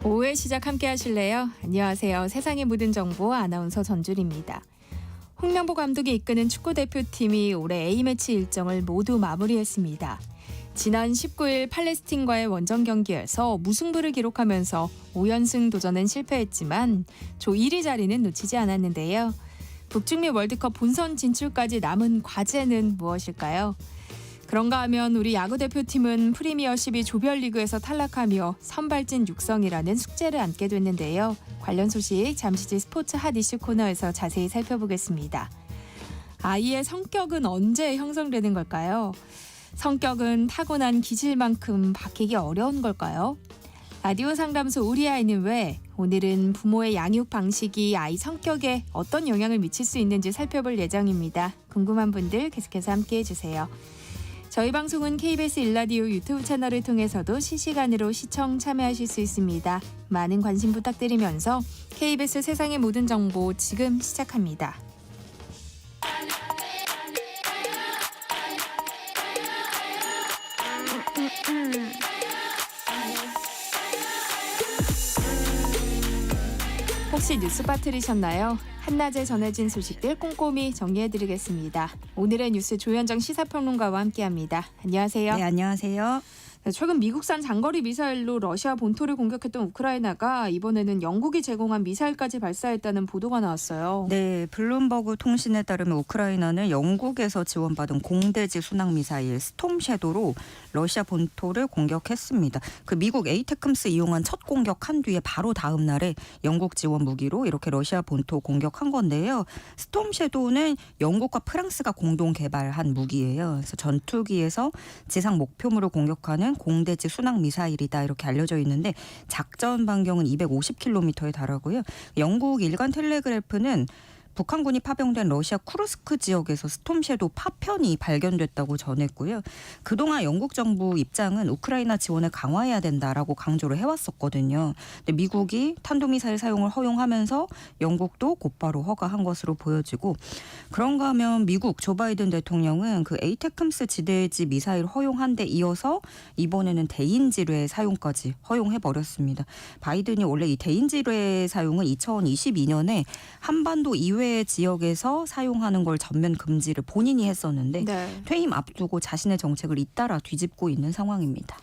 오후의 시작 함께 하실래요? 안녕하세요. 세상에 묻은 정보 아나운서 전주리입니다. 홍명보 감독이 이끄는 축구대표팀이 올해 A매치 일정을 모두 마무리했습니다. 지난 19일 팔레스틴과의 원정 경기에서 무승부를 기록하면서 5연승 도전은 실패했지만 조 1위 자리는 놓치지 않았는데요. 북중미 월드컵 본선 진출까지 남은 과제는 무엇일까요? 그런가 하면 우리 야구대표팀은 프리미어십이 조별리그에서 탈락하며 선발진 육성이라는 숙제를 안게 됐는데요. 관련 소식 잠시 뒤 스포츠 핫 이슈 코너에서 자세히 살펴보겠습니다. 아이의 성격은 언제 형성되는 걸까요? 성격은 타고난 기질만큼 바뀌기 어려운 걸까요? 라디오 상담소 우리 아이는 왜? 오늘은 부모의 양육 방식이 아이 성격에 어떤 영향을 미칠 수 있는지 살펴볼 예정입니다. 궁금한 분들 계속해서 함께해 주세요. 저희 방송은 KBS 일라디오 유튜브 채널을 통해서도 실시간으로 시청 참여하실 수 있습니다. 많은 관심 부탁드리면서 KBS 세상의 모든 정보 지금 시작합니다. 혹시 뉴스 빠뜨리셨나요? 한낮에 전해진 소식들 꼼꼼히 정리해드리겠습니다. 오늘의 뉴스 조현정 시사평론가와 함께합니다. 안녕하세요. 네, 안녕하세요. 최근 미국산 장거리 미사일로 러시아 본토를 공격했던 우크라이나가 이번에는 영국이 제공한 미사일까지 발사했다는 보도가 나왔어요. 네, 블룸버그 통신에 따르면 우크라이나는 영국에서 지원받은 공대지 순항 미사일 스톰 섀도로 러시아 본토를 공격했습니다. 그 미국 에이테크스 이용한 첫 공격한 뒤에 바로 다음 날에 영국 지원 무기로 이렇게 러시아 본토 공격한 건데요. 스톰 섀도는 영국과 프랑스가 공동 개발한 무기예요. 그래서 전투기에서 지상 목표물을 공격하는 공대지 순항 미사일이다 이렇게 알려져 있는데 작전 반경은 250km에 달하고요. 영국 일간 텔레그래프는 북한군이 파병된 러시아 쿠르스크 지역에서 스톰 섀도우 파편이 발견됐다고 전했고요. 그동안 영국 정부 입장은 우크라이나 지원을 강화해야 된다라고 강조를 해왔었거든요. 근데 미국이 탄도미사일 사용을 허용하면서 영국도 곧바로 허가한 것으로 보여지고 그런가 하면 미국 조 바이든 대통령은 그 에이테크스 지대지 미사일 허용한 데 이어서 이번에는 대인지뢰 사용까지 허용해버렸습니다. 바이든이 원래 이 대인지뢰 사용은 2022년에 한반도 이외 지역에서 사용하는 걸 전면 금지를 본인이 했었는데 네. 퇴임 앞두고 자신의 정책을 잇따라 뒤집고 있는 상황입니다.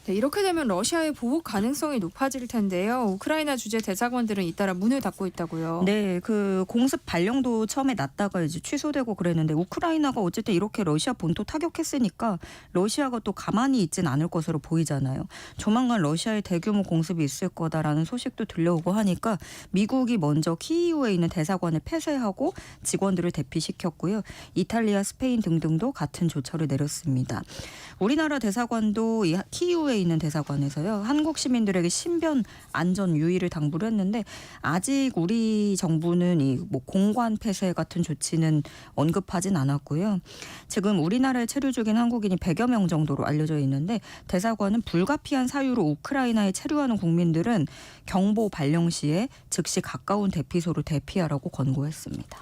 네, 이렇게 되면 러시아의 보복 가능성이 높아질 텐데요. 우크라이나 주재 대사관들은 잇따라 문을 닫고 있다고요. 네, 그 공습 발령도 처음에 났다가 이제 취소되고 그랬는데 우크라이나가 어쨌든 이렇게 러시아 본토 타격했으니까 러시아가 또 가만히 있진 않을 것으로 보이잖아요. 조만간 러시아의 대규모 공습이 있을 거다라는 소식도 들려오고 하니까 미국이 먼저 키이우에 있는 대사관을 폐쇄하고 직원들을 대피시켰고요. 이탈리아, 스페인 등등도 같은 조처를 내렸습니다. 우리나라 대사관도 이 키이우에 있는 대사관에서요. 한국 시민들에게 신변 안전 유의를 당부를 했는데 아직 우리 정부는 이 뭐 공관 폐쇄 같은 조치는 언급하진 않았고요. 지금 우리나라에 체류 중인 한국인이 100여 명 정도로 알려져 있는데 대사관은 불가피한 사유로 우크라이나에 체류하는 국민들은 경보 발령 시에 즉시 가까운 대피소로 대피하라고 권고했습니다.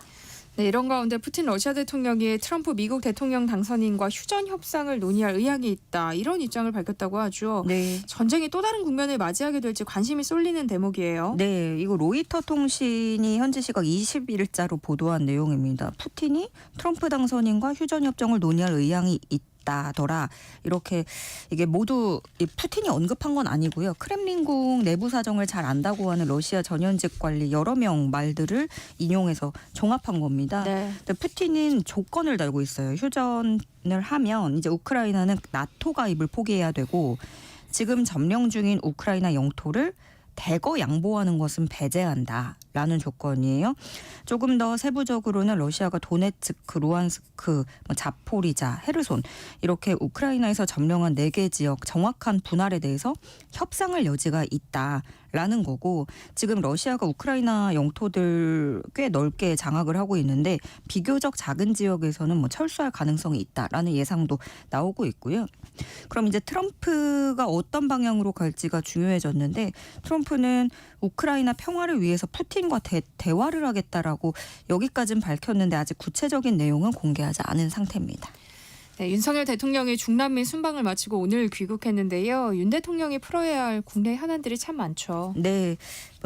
네, 이런 가운데 푸틴 러시아 대통령이 트럼프 미국 대통령 당선인과 휴전 협상을 논의할 의향이 있다. 이런 입장을 밝혔다고 하죠. 네. 전쟁이 또 다른 국면을 맞이하게 될지 관심이 쏠리는 대목이에요. 네, 이거 로이터 통신이 현지 시각 20일자로 보도한 내용입니다. 푸틴이 트럼프 당선인과 휴전 협정을 논의할 의향이 있다더라. 이렇게 이게 모두 푸틴이 언급한 건 아니고요. 크렘린궁 내부 사정을 잘 안다고 하는 러시아 전현직 관리 여러 명 말들을 인용해서 종합한 겁니다. 네. 근데 푸틴은 조건을 달고 있어요. 휴전을 하면 이제 우크라이나는 나토 가입을 포기해야 되고 지금 점령 중인 우크라이나 영토를 대거 양보하는 것은 배제한다라는 조건이에요. 조금 더 세부적으로는 러시아가 도네츠크, 루안스크, 자포리자, 헤르손 이렇게 우크라이나에서 점령한 4개 지역 정확한 분할에 대해서 협상할 여지가 있다라는 거고 지금 러시아가 우크라이나 영토들 꽤 넓게 장악을 하고 있는데 비교적 작은 지역에서는 뭐 철수할 가능성이 있다라는 예상도 나오고 있고요. 그럼 이제 트럼프가 어떤 방향으로 갈지가 중요해졌는데 트럼프는 우크라이나 평화를 위해서 푸틴과 대화를 하겠다라고 여기까지는 밝혔는데 아직 구체적인 내용은 공개하지 않은 상태입니다. 네, 윤석열 대통령이 중남미 순방을 마치고 오늘 귀국했는데요. 윤 대통령이 풀어야 할 국내 현안들이 참 많죠. 네,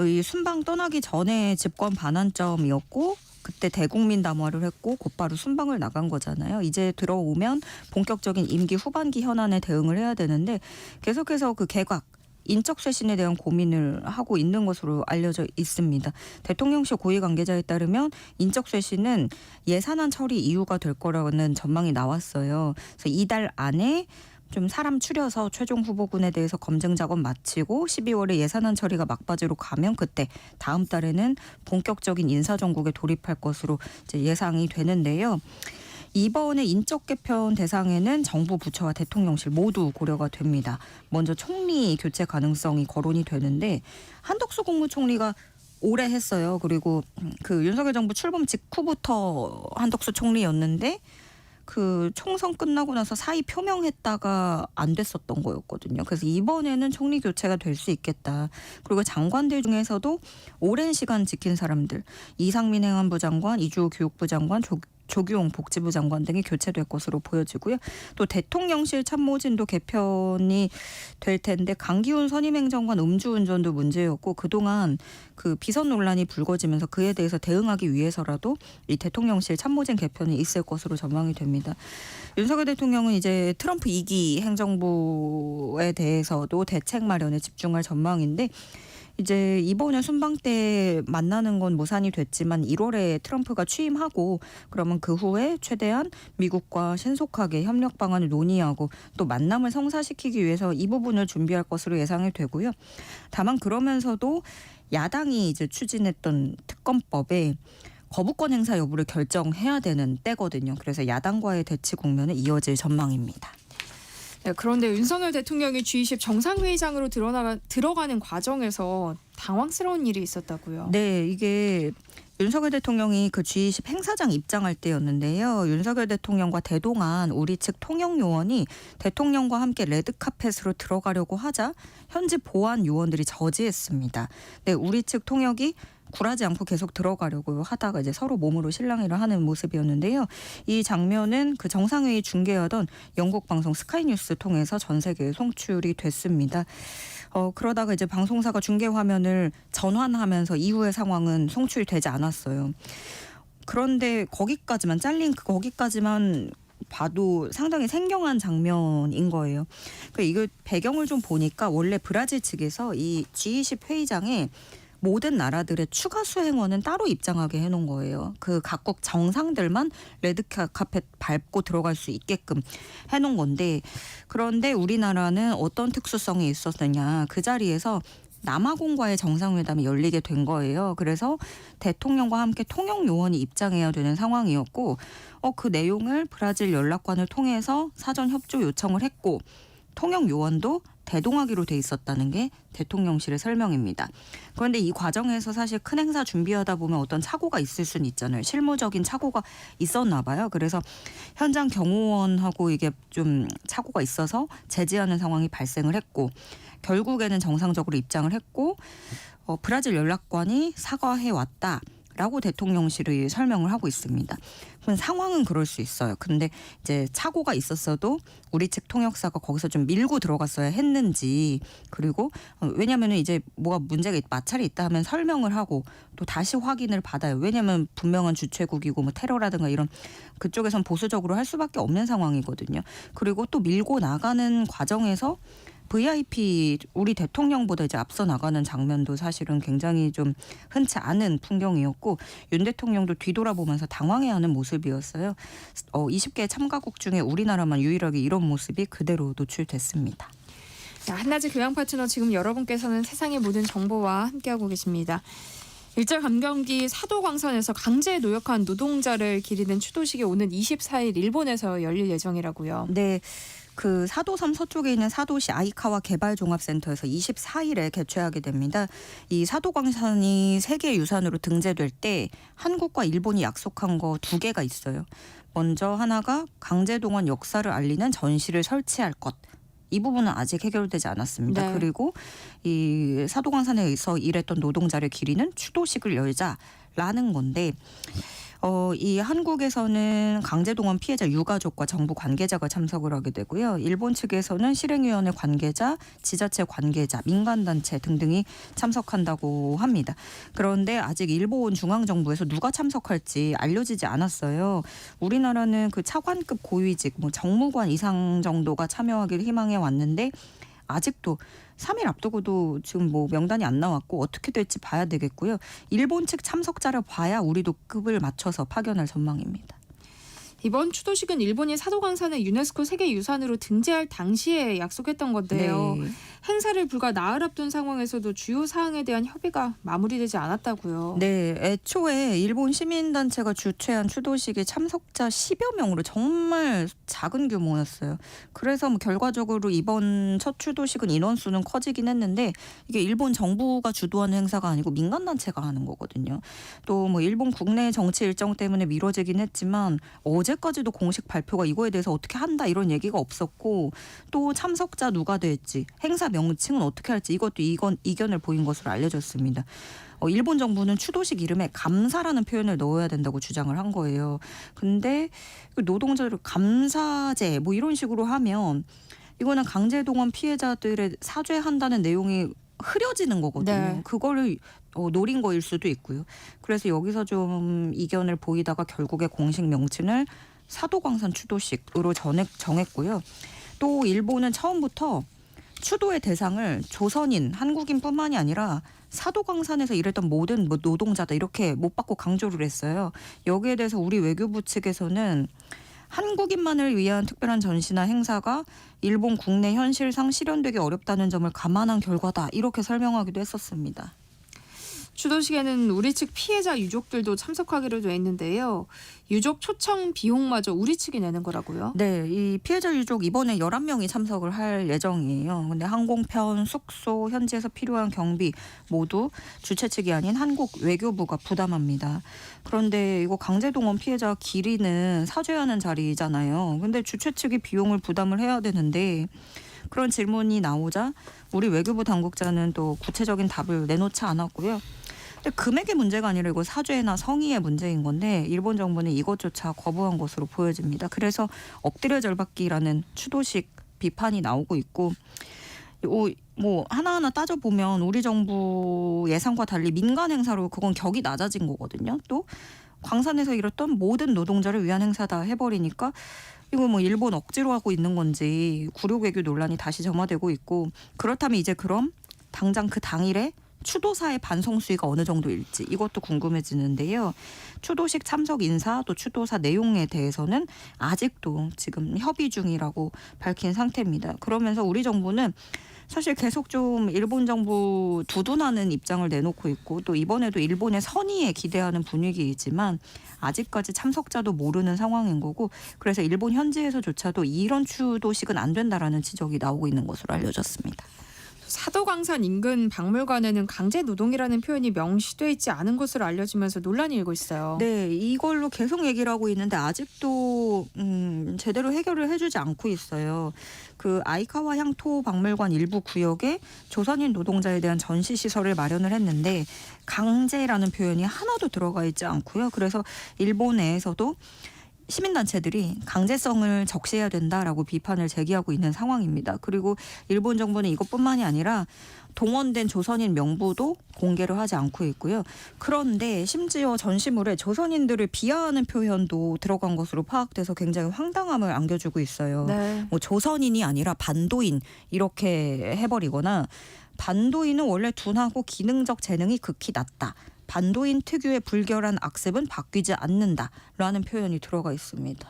이 순방 떠나기 전에 집권 반환점이었고 그때 대국민 담화를 했고 곧바로 순방을 나간 거잖아요. 이제 들어오면 본격적인 임기 후반기 현안에 대응을 해야 되는데 계속해서 그 개각 인적 쇄신에 대한 고민을 하고 있는 것으로 알려져 있습니다. 대통령실 고위 관계자에 따르면 인적 쇄신은 예산안 처리 이유가 될 거라는 전망이 나왔어요. 그래서 이달 안에 좀 사람 추려서 최종 후보군에 대해서 검증 작업 마치고 12월에 예산안 처리가 막바지로 가면 그때 다음 달에는 본격적인 인사정국에 돌입할 것으로 이제 예상이 되는데요. 이번에 인적 개편 대상에는 정부 부처와 대통령실 모두 고려가 됩니다. 먼저 총리 교체 가능성이 거론이 되는데 한덕수 국무총리가 오래 했어요. 그리고 그 윤석열 정부 출범 직후부터 한덕수 총리였는데 그 총선 끝나고 나서 사의 표명했다가 안 됐었던 거였거든요. 그래서 이번에는 총리 교체가 될 수 있겠다. 그리고 장관들 중에서도 오랜 시간 지킨 사람들 이상민 행안부 장관, 이주호 교육부 장관, 조규용 복지부 장관 등이 교체될 것으로 보여지고요. 또 대통령실 참모진도 개편이 될 텐데 강기훈 선임행정관 음주운전도 문제였고 그동안 그 비선 논란이 불거지면서 그에 대해서 대응하기 위해서라도 이 대통령실 참모진 개편이 있을 것으로 전망이 됩니다. 윤석열 대통령은 이제 트럼프 2기 행정부에 대해서도 대책 마련에 집중할 전망인데 이제 이번에 순방 때 만나는 건 무산이 됐지만 1월에 트럼프가 취임하고 그러면 그 후에 최대한 미국과 신속하게 협력 방안을 논의하고 또 만남을 성사시키기 위해서 이 부분을 준비할 것으로 예상이 되고요. 다만 그러면서도 야당이 이제 추진했던 특검법에 거부권 행사 여부를 결정해야 되는 때거든요. 그래서 야당과의 대치 국면은 이어질 전망입니다. 네, 그런데 윤석열 대통령이 G20 정상회의장으로 들어가는 과정에서 당황스러운 일이 있었다고요. 네, 이게 윤석열 대통령이 그 G20 행사장 입장할 때였는데요. 윤석열 대통령과 대동한 우리 측 통역 요원이 대통령과 함께 레드카펫으로 들어가려고 하자 현지 보안 요원들이 저지했습니다. 네, 우리 측 통역이 굴하지 않고 계속 들어가려고 하다가 이제 서로 몸으로 실랑이를 하는 모습이었는데요. 이 장면은 그 정상회의 중계하던 영국 방송 스카이뉴스 통해서 전 세계에 송출이 됐습니다. 그러다가 이제 방송사가 중계 화면을 전환하면서 이후의 상황은 송출이 되지 않았어요. 그런데 거기까지만 잘린 거기까지만 봐도 상당히 생경한 장면인 거예요. 이거 배경을 좀 보니까 원래 브라질 측에서 이 G20 회의장에 모든 나라들의 추가 수행원은 따로 입장하게 해놓은 거예요. 그 각국 정상들만 레드카펫 밟고 들어갈 수 있게끔 해놓은 건데 그런데 우리나라는 어떤 특수성이 있었느냐. 그 자리에서 남아공과의 정상회담이 열리게 된 거예요. 그래서 대통령과 함께 통역 요원이 입장해야 되는 상황이었고 그 내용을 브라질 연락관을 통해서 사전 협조 요청을 했고 통역 요원도 대동하기로 돼 있었다는 게 대통령실의 설명입니다. 그런데 이 과정에서 사실 큰 행사 준비하다 보면 어떤 착오가 있을 수는 있잖아요. 실무적인 착오가 있었나 봐요. 그래서 현장 경호원하고 이게 좀 착오가 있어서 제지하는 상황이 발생을 했고 결국에는 정상적으로 입장을 했고 브라질 연락관이 사과해 왔다. 라고 대통령실이 설명을 하고 있습니다. 그럼 상황은 그럴 수 있어요. 근데 이제 착오가 있었어도 우리 측 통역사가 거기서 좀 밀고 들어갔어야 했는지 그리고 왜냐하면 이제 뭐가 문제가 마찰이 있다 하면 설명을 하고 또 다시 확인을 받아요. 왜냐하면 분명한 주최국이고 뭐 테러라든가 이런 그쪽에선 보수적으로 할 수밖에 없는 상황이거든요. 그리고 또 밀고 나가는 과정에서 VIP 우리 대통령보다 이제 앞서 나가는 장면도 사실은 굉장히 좀 흔치 않은 풍경이었고 윤 대통령도 뒤돌아보면서 당황해하는 모습이었어요. 20개 참가국 중에 우리나라만 유일하게 이런 모습이 그대로 노출됐습니다. 자, 한낮의 교양 파트너 지금 여러분께서는 세상의 모든 정보와 함께하고 계십니다. 일제감경기 사도광선에서 강제 노역한 노동자를 기리는 추도식이 오는 24일 일본에서 열릴 예정이라고요. 네. 그 사도섬 서쪽에 있는 사도시 아이카와 개발종합센터에서 24일에 개최하게 됩니다. 이 사도광선이 세계유산으로 등재될 때 한국과 일본이 약속한 거 2개가 있어요. 먼저 하나가 강제동원 역사를 알리는 전시를 설치할 것. 이 부분은 아직 해결되지 않았습니다. 네. 그리고 이 사도광산에서 일했던 노동자를 기리는 추도식을 열자라는 건데 이 한국에서는 강제동원 피해자 유가족과 정부 관계자가 참석을 하게 되고요. 일본 측에서는 실행위원회 관계자, 지자체 관계자, 민간단체 등등이 참석한다고 합니다. 그런데 아직 일본 중앙정부에서 누가 참석할지 알려지지 않았어요. 우리나라는 그 차관급 고위직, 정무관 이상 정도가 참여하기를 희망해 왔는데 아직도 3일 앞두고도 지금 명단이 안 나왔고 어떻게 될지 봐야 되겠고요. 일본 측 참석자를 봐야 우리도 급을 맞춰서 파견할 전망입니다. 이번 추도식은 일본이 사도강산을 유네스코 세계유산으로 등재할 당시에 약속했던 건데요. 네. 행사를 불과 나흘 앞둔 상황에서도 주요 사항에 대한 협의가 마무리되지 않았다고요. 네, 애초에 일본 시민단체가 주최한 추도식의 참석자 10여 명으로 정말 작은 규모였어요. 그래서 결과적으로 이번 첫 추도식은 인원수는 커지긴 했는데 이게 일본 정부가 주도하는 행사가 아니고 민간단체가 하는 거거든요. 또 일본 국내 정치 일정 때문에 미뤄지긴 했지만 어제까지도 공식 발표가 이거에 대해서 어떻게 한다 이런 얘기가 없었고 또 참석자 누가 될지 행사 명칭은 어떻게 할지 이것도 이견을 보인 것으로 알려졌습니다. 일본 정부는 추도식 이름에 감사라는 표현을 넣어야 된다고 주장을 한 거예요. 근데 노동자를 감사제 이런 식으로 하면 이거는 강제동원 피해자들의 사죄한다는 내용이 흐려지는 거거든요. 네. 그거를 노린 거일 수도 있고요. 그래서 여기서 좀 이견을 보이다가 결국에 공식 명칭을 사도광산 추도식으로 정했고요. 또 일본은 처음부터 추도의 대상을 조선인, 한국인뿐만이 아니라 사도광산에서 일했던 모든 노동자다 이렇게 못 받고 강조를 했어요. 여기에 대해서 우리 외교부 측에서는 한국인만을 위한 특별한 전시나 행사가 일본 국내 현실상 실현되기 어렵다는 점을 감안한 결과다 이렇게 설명하기도 했었습니다. 추도식에는 우리 측 피해자 유족들도 참석하기로 돼 있는데요. 유족 초청 비용마저 우리 측이 내는 거라고요? 네, 이 피해자 유족 이번에 11명이 참석을 할 예정이에요. 근데 항공편, 숙소, 현지에서 필요한 경비 모두 주최 측이 아닌 한국 외교부가 부담합니다. 그런데 이거 강제동원 피해자 기리는 사죄하는 자리잖아요. 근데 주최 측이 비용을 부담을 해야 되는데 그런 질문이 나오자 우리 외교부 당국자는 또 구체적인 답을 내놓지 않았고요. 근데 금액의 문제가 아니라 이거 사죄나 성의의 문제인 건데 일본 정부는 이것조차 거부한 것으로 보여집니다. 그래서 엎드려 절받기라는 추도식 비판이 나오고 있고 하나하나 따져보면 우리 정부 예상과 달리 민간 행사로 그건 격이 낮아진 거거든요. 또 광산에서 일했던 모든 노동자를 위한 행사다 해버리니까 이거 일본 억지로 하고 있는 건지 구력 외교 논란이 다시 점화되고 있고 그렇다면 이제 그럼 당장 그 당일에 추도사의 반송 수위가 어느 정도일지 이것도 궁금해지는데요. 추도식 참석 인사 또 추도사 내용에 대해서는 아직도 지금 협의 중이라고 밝힌 상태입니다. 그러면서 우리 정부는 사실 계속 좀 일본 정부 두둔하는 입장을 내놓고 있고 또 이번에도 일본의 선의에 기대하는 분위기이지만 아직까지 참석자도 모르는 상황인 거고 그래서 일본 현지에서조차도 이런 추도식은 안 된다라는 지적이 나오고 있는 것으로 알려졌습니다. 사도광산 인근 박물관에는 강제 노동이라는 표현이 명시돼 있지 않은 것으로 알려지면서 논란이 일고 있어요. 네, 이걸로 계속 얘기를 하고 있는데 아직도 제대로 해결을 해주지 않고 있어요. 그 아이카와 향토 박물관 일부 구역에 조선인 노동자에 대한 전시 시설을 마련을 했는데 강제라는 표현이 하나도 들어가 있지 않고요. 그래서 일본 내에서도 시민단체들이 강제성을 적시해야 된다라고 비판을 제기하고 있는 상황입니다. 그리고 일본 정부는 이것뿐만이 아니라 동원된 조선인 명부도 공개를 하지 않고 있고요. 그런데 심지어 전시물에 조선인들을 비하하는 표현도 들어간 것으로 파악돼서 굉장히 황당함을 안겨주고 있어요. 네. 조선인이 아니라 반도인 이렇게 해버리거나 반도인은 원래 둔하고 기능적 재능이 극히 낮다. 반도인 특유의 불결한 악습은 바뀌지 않는다라는 표현이 들어가 있습니다.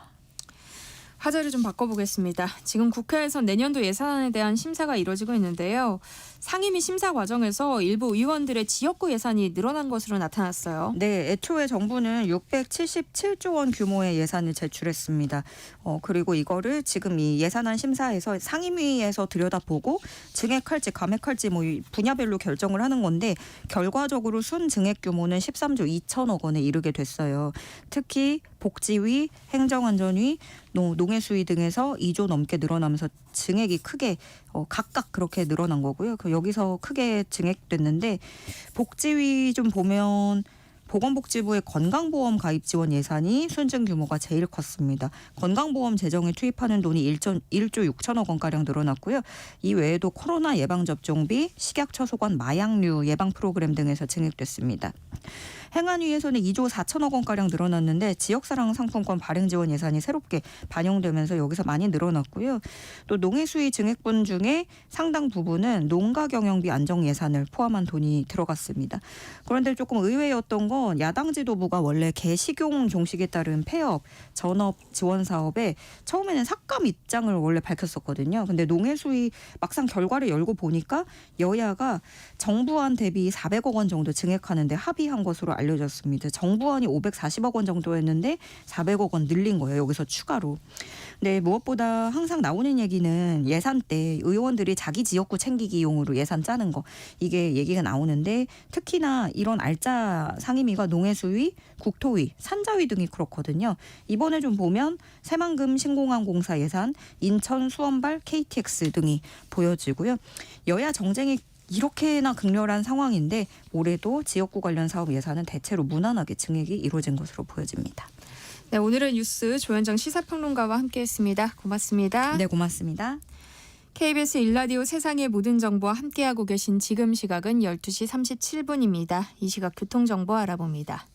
화제를 좀 바꿔보겠습니다. 지금 국회에서 내년도 예산안에 대한 심사가 이루어지고 있는데요. 상임위 심사 과정에서 일부 의원들의 지역구 예산이 늘어난 것으로 나타났어요. 네, 애초에 정부는 677조 원 규모의 예산을 제출했습니다. 그리고 이거를 지금 이 예산안 심사에서 상임위에서 들여다보고 증액할지 감액할지 분야별로 결정을 하는 건데 결과적으로 순 증액 규모는 13조 2천억 원에 이르게 됐어요. 특히 복지위, 행정안전위, 농해수위 등에서 2조 넘게 늘어나면서 증액이 크게 각각 그렇게 늘어난 거고요. 여기서 크게 증액됐는데 복지위 좀 보면 보건복지부의 건강보험 가입 지원 예산이 순증 규모가 제일 컸습니다. 건강보험 재정에 투입하는 돈이 1조 6천억 원가량 늘어났고요. 이 외에도 코로나 예방접종비, 식약처소관 마약류 예방 프로그램 등에서 증액됐습니다. 행안위에서는 2조 4천억 원가량 늘어났는데 지역사랑 상품권 발행 지원 예산이 새롭게 반영되면서 여기서 많이 늘어났고요. 또 농해수위 증액분 중에 상당 부분은 농가 경영비 안정 예산을 포함한 돈이 들어갔습니다. 그런데 조금 의외였던 건 야당 지도부가 원래 개식용 종식에 따른 폐업, 전업 지원 사업에 처음에는 삭감 입장을 원래 밝혔었거든요. 근데 농해수위 막상 결과를 열고 보니까 여야가 정부안 대비 400억 원 정도 증액하는데 합의한 것으로 알려졌습니다. 정부안이 540억 원 정도였는데 400억 원 늘린 거예요. 여기서 추가로. 네, 무엇보다 항상 나오는 얘기는 예산 때 의원들이 자기 지역구 챙기기용으로 예산 짜는 거. 이게 얘기가 나오는데 특히나 이런 알짜 상임위가 농해수위, 국토위, 산자위 등이 그렇거든요. 이번에 좀 보면 새만금 신공항 공사 예산, 인천 수원발 KTX 등이 보여지고요. 여야 정쟁이 이렇게나 극렬한 상황인데 올해도 지역구 관련 사업 예산은 대체로 무난하게 증액이 이루어진 것으로 보여집니다. 네, 오늘의 뉴스 조현정 시사평론가와 함께했습니다. 고맙습니다. 네, 고맙습니다. KBS 1라디오 세상의 모든 정보와 함께하고 계신 지금 시각은 12시 37분입니다. 이 시각 교통정보 알아봅니다.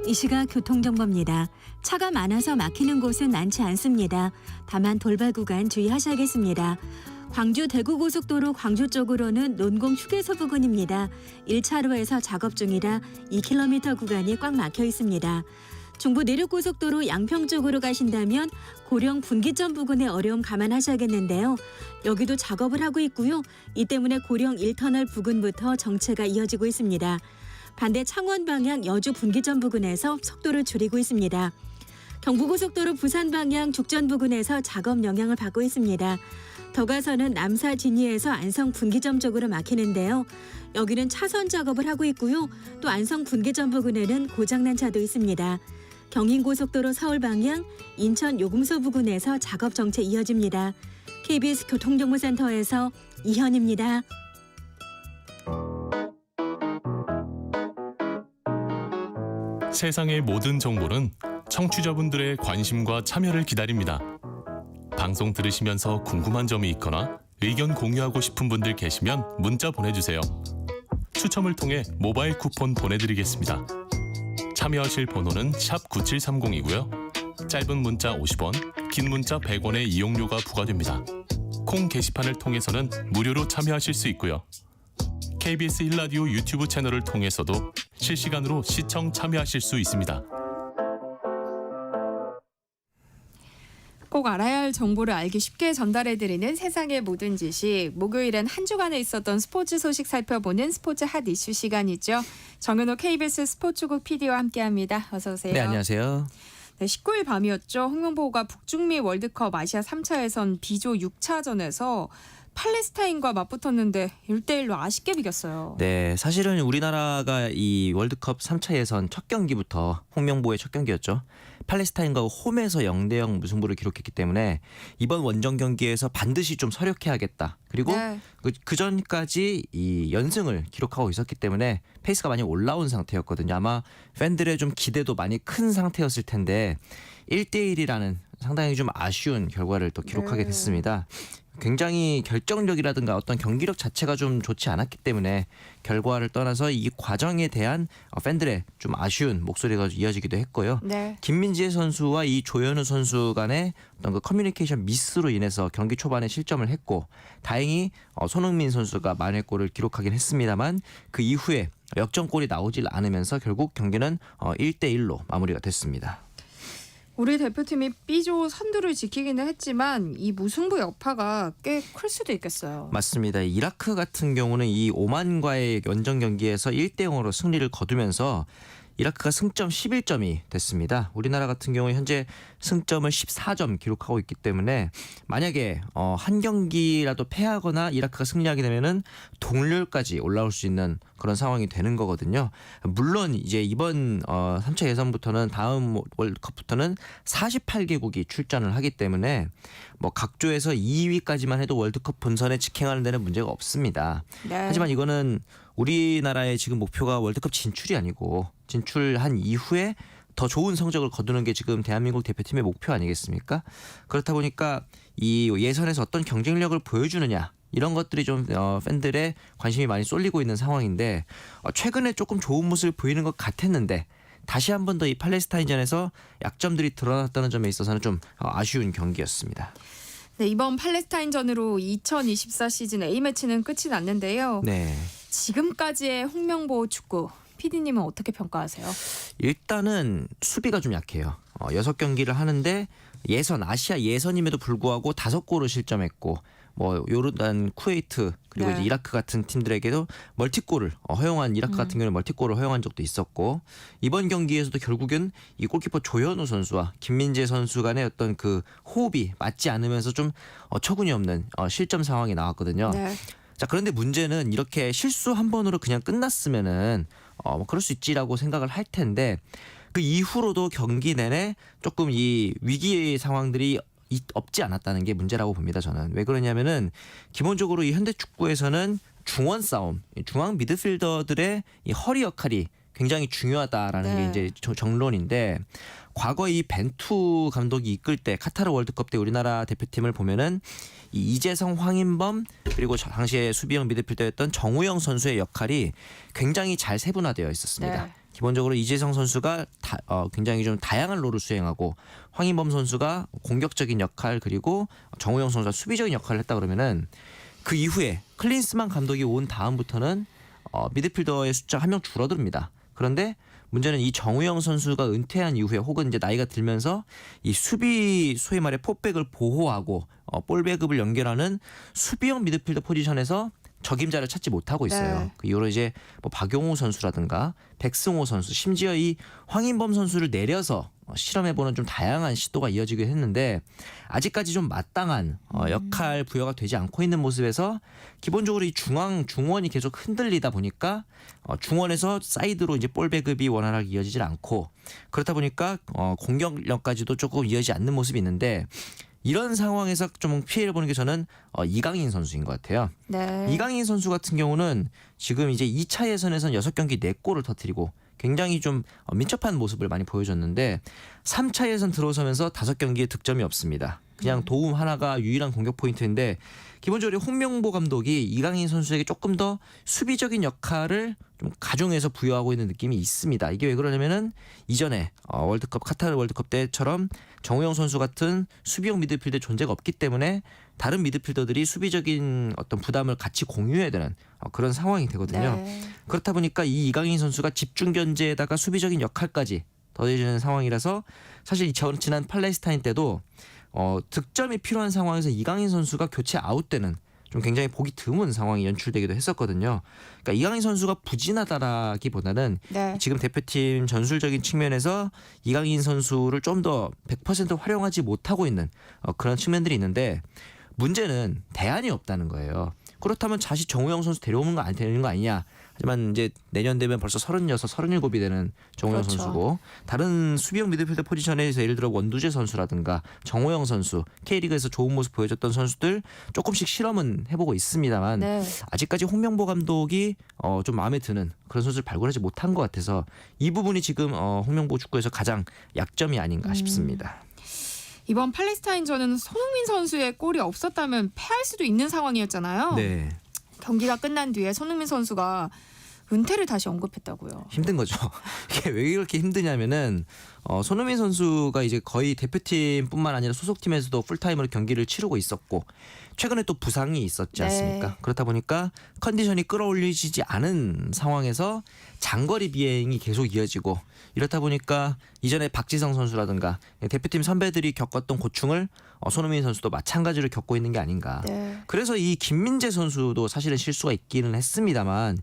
이 시각 교통정보입니다. 차가 많아서 막히는 곳은 많지 않습니다. 다만 돌발 구간 주의하셔야겠습니다. 광주 대구고속도로 광주 쪽으로는 논공 휴게소 부근입니다. 1차로에서 작업 중이라 2km 구간이 꽉 막혀 있습니다. 중부 내륙고속도로 양평 쪽으로 가신다면 고령 분기점 부근의 어려움 감안하셔야겠는데요. 여기도 작업을 하고 있고요. 이 때문에 고령 1터널 부근부터 정체가 이어지고 있습니다. 반대 창원 방향 여주 분기점 부근에서 속도를 줄이고 있습니다. 경부고속도로 부산 방향 죽전 부근에서 작업 영향을 받고 있습니다. 더 가서는 남사 진리에서 안성 분기점 쪽으로 막히는데요. 여기는 차선 작업을 하고 있고요. 또 안성 분기점 부근에는 고장난 차도 있습니다. 경인고속도로 서울 방향 인천 요금소 부근에서 작업 정체 이어집니다. KBS 교통정보센터에서 이현입니다. 세상의 모든 정보는 청취자분들의 관심과 참여를 기다립니다. 방송 들으시면서 궁금한 점이 있거나 의견 공유하고 싶은 분들 계시면 문자 보내주세요. 추첨을 통해 모바일 쿠폰 보내드리겠습니다. 참여하실 번호는 샵 9730이고요. 짧은 문자 50원, 긴 문자 100원의 이용료가 부과됩니다. 콩 게시판을 통해서는 무료로 참여하실 수 있고요. KBS 1라디오 유튜브 채널을 통해서도 실시간으로 시청 참여하실 수 있습니다. 꼭 알아야 할 정보를 알기 쉽게 전달해드리는 세상의 모든 지식. 목요일엔 한 주간에 있었던 스포츠 소식 살펴보는 스포츠 핫 이슈 시간이죠. 정현호 KBS 스포츠국 PD와 함께합니다. 어서 오세요. 네, 안녕하세요. 네, 19일 밤이었죠. 홍명보가 북중미 월드컵 아시아 3차 예선 B조 6차전에서 팔레스타인과 맞붙었는데 1대1로 아쉽게 비겼어요. 네, 사실은 우리나라가 이 월드컵 3차 예선 첫 경기부터 홍명보의 첫 경기였죠. 팔레스타인과 홈에서 0대0 무승부를 기록했기 때문에 이번 원정 경기에서 반드시 좀 서력해야겠다. 그리고 네. 그 전까지 이 연승을 기록하고 있었기 때문에 페이스가 많이 올라온 상태였거든요. 아마 팬들의 좀 기대도 많이 큰 상태였을 텐데 1대1이라는 상당히 좀 아쉬운 결과를 또 기록하게 됐습니다. 굉장히 결정력이라든가 어떤 경기력 자체가 좀 좋지 않았기 때문에 결과를 떠나서 이 과정에 대한 팬들의 좀 아쉬운 목소리가 이어지기도 했고요. 네. 김민재 선수와 이 조현우 선수 간의 어떤 그 커뮤니케이션 미스로 인해서 경기 초반에 실점을 했고 다행히 손흥민 선수가 만회골을 기록하긴 했습니다만 그 이후에 역전골이 나오질 않으면서 결국 경기는 1대1로 마무리가 됐습니다. 우리 대표팀이 B조 선두를 지키기는 했지만 이 무승부 여파가 꽤 클 수도 있겠어요. 맞습니다. 이라크 같은 경우는 이 오만과의 원정 경기에서 1대0으로 승리를 거두면서 이라크가 승점 11점이 됐습니다. 우리나라 같은 경우에 현재 승점을 14점 기록하고 있기 때문에 만약에 한 경기라도 패하거나 이라크가 승리하게 되면은 동률까지 올라올 수 있는 그런 상황이 되는 거거든요. 물론 이제 이번 3차 예선부터는 다음 월드컵부터는 48개국이 출전을 하기 때문에 뭐 각조에서 2위까지만 해도 월드컵 본선에 직행하는 데는 문제가 없습니다. 네. 하지만 이거는 우리나라의 지금 목표가 월드컵 진출이 아니고 진출한 이후에 더 좋은 성적을 거두는 게 지금 대한민국 대표팀의 목표 아니겠습니까? 그렇다 보니까 이 예선에서 어떤 경쟁력을 보여주느냐 이런 것들이 좀 팬들의 관심이 많이 쏠리고 있는 상황인데 최근에 조금 좋은 모습을 보이는 것 같았는데 다시 한 번 더 이 팔레스타인전에서 약점들이 드러났다는 점에 있어서는 좀 아쉬운 경기였습니다. 네, 이번 팔레스타인전으로 2024 시즌 A매치는 끝이 났는데요. 네. 지금까지의 홍명보 축구 PD님은 어떻게 평가하세요? 일단은 수비가 좀 약해요. 6경기를 하는데 아시아 예선임에도 불구하고 5골을 실점했고 뭐 요르단, 쿠웨이트 그리고 네. 이제 이라크 같은 팀들에게도 멀티골을 허용한 이라크 같은 경우는 멀티골을 허용한 적도 있었고 이번 경기에서도 결국은 이 골키퍼 조현우 선수와 김민재 선수 간의 어떤 그 호흡이 맞지 않으면서 좀 어처구니 없는 실점 상황이 나왔거든요. 네. 자, 그런데 문제는 이렇게 실수 한 번으로 그냥 끝났으면은 뭐 그럴 수 있지라고 생각을 할 텐데 그 이후로도 경기 내내 조금 이 위기의 상황들이 없지 않았다는 게 문제라고 봅니다. 저는 왜 그러냐면은 기본적으로 이 현대 축구에서는 중원 싸움, 중앙 미드필더들의 이 허리 역할이 굉장히 중요하다라는 네. 게 이제 정론인데 과거 이 벤투 감독이 이끌 때 카타르 월드컵 때 우리나라 대표팀을 보면은 이 이재성, 황인범 그리고 당시에 수비형 미드필더였던 정우영 선수의 역할이 굉장히 잘 세분화되어 있었습니다. 네. 기본적으로 이재성 선수가 굉장히 좀 다양한 롤을 수행하고 황인범 선수가 공격적인 역할 그리고 정우영 선수가 수비적인 역할을 했다 그러면은 그 이후에 클린스만 감독이 온 다음부터는 미드필더의 숫자 한 명 줄어듭니다. 그런데 문제는 이 정우영 선수가 은퇴한 이후에 혹은 이제 나이가 들면서 이 수비 소위 말해 포백을 보호하고 볼 배급을 연결하는 수비형 미드필더 포지션에서 적임자를 찾지 못하고 있어요. 네. 그 이후로 이제 뭐 박용호 선수라든가 백승호 선수, 심지어 이 황인범 선수를 내려서 실험해보는 좀 다양한 시도가 이어지긴 했는데 아직까지 좀 마땅한 역할 부여가 되지 않고 있는 모습에서 기본적으로 이 중원이 계속 흔들리다 보니까 중원에서 사이드로 이제 볼 배급이 원활하게 이어지질 않고 그렇다 보니까 공격력까지도 조금 이어지지 않는 모습이 있는데 이런 상황에서 좀 피해를 보는 게 저는 이강인 선수인 것 같아요. 네. 이강인 선수 같은 경우는 지금 이제 2차 예선에서는 6경기 4골을 터뜨리고 굉장히 좀 민첩한 모습을 많이 보여줬는데 3차 예선 들어서면서 5경기에 득점이 없습니다. 그냥 도움 하나가 유일한 공격 포인트인데 기본적으로 홍명보 감독이 이강인 선수에게 조금 더 수비적인 역할을 좀 가중해서 부여하고 있는 느낌이 있습니다. 이게 왜 그러냐면은 이전에 월드컵 카타르 월드컵 때처럼 정우영 선수 같은 수비형 미드필더 존재가 없기 때문에 다른 미드필더들이 수비적인 어떤 부담을 같이 공유해야 되는 그런 상황이 되거든요. 네. 그렇다 보니까 이 이강인 선수가 집중 견제에다가 수비적인 역할까지 더해지는 상황이라서 사실 지난 팔레스타인 때도 득점이 필요한 상황에서 이강인 선수가 교체 아웃되는 좀 굉장히 보기 드문 상황이 연출되기도 했었거든요. 그러니까 이강인 선수가 부진하다라기보다는 네. 지금 대표팀 전술적인 측면에서 이강인 선수를 좀 더 100% 활용하지 못하고 있는 그런 측면들이 있는데 문제는 대안이 없다는 거예요. 그렇다면 다시 정우영 선수 데려오는 거 안 되는 거 아니냐. 하지만 이제 내년 되면 벌써 36, 37이 되는 정우영 그렇죠. 선수고 다른 수비형 미드필더 포지션에서 예를 들어 원두재 선수라든가 정우영 선수 K리그에서 좋은 모습 보여줬던 선수들 조금씩 실험은 해보고 있습니다만 네. 아직까지 홍명보 감독이 좀 마음에 드는 그런 선수를 발굴하지 못한 것 같아서 이 부분이 지금 홍명보 축구에서 가장 약점이 아닌가 싶습니다. 이번 팔레스타인전은 손흥민 선수의 골이 없었다면 패할 수도 있는 상황이었잖아요. 네. 경기가 끝난 뒤에 손흥민 선수가 은퇴를 다시 언급했다고요. 힘든 거죠. 이게 왜 이렇게 힘드냐면은 손흥민 선수가 이제 거의 대표팀뿐만 아니라 소속팀에서도 풀타임으로 경기를 치르고 있었고 최근에 또 부상이 있었지 네. 않습니까? 그렇다 보니까 컨디션이 끌어올리지지 않은 상황에서 장거리 비행이 계속 이어지고 이렇다 보니까 이전에 박지성 선수라든가 대표팀 선배들이 겪었던 고충을 손흥민 선수도 마찬가지로 겪고 있는 게 아닌가. 네. 그래서 이 김민재 선수도 사실은 실수가 있기는 했습니다만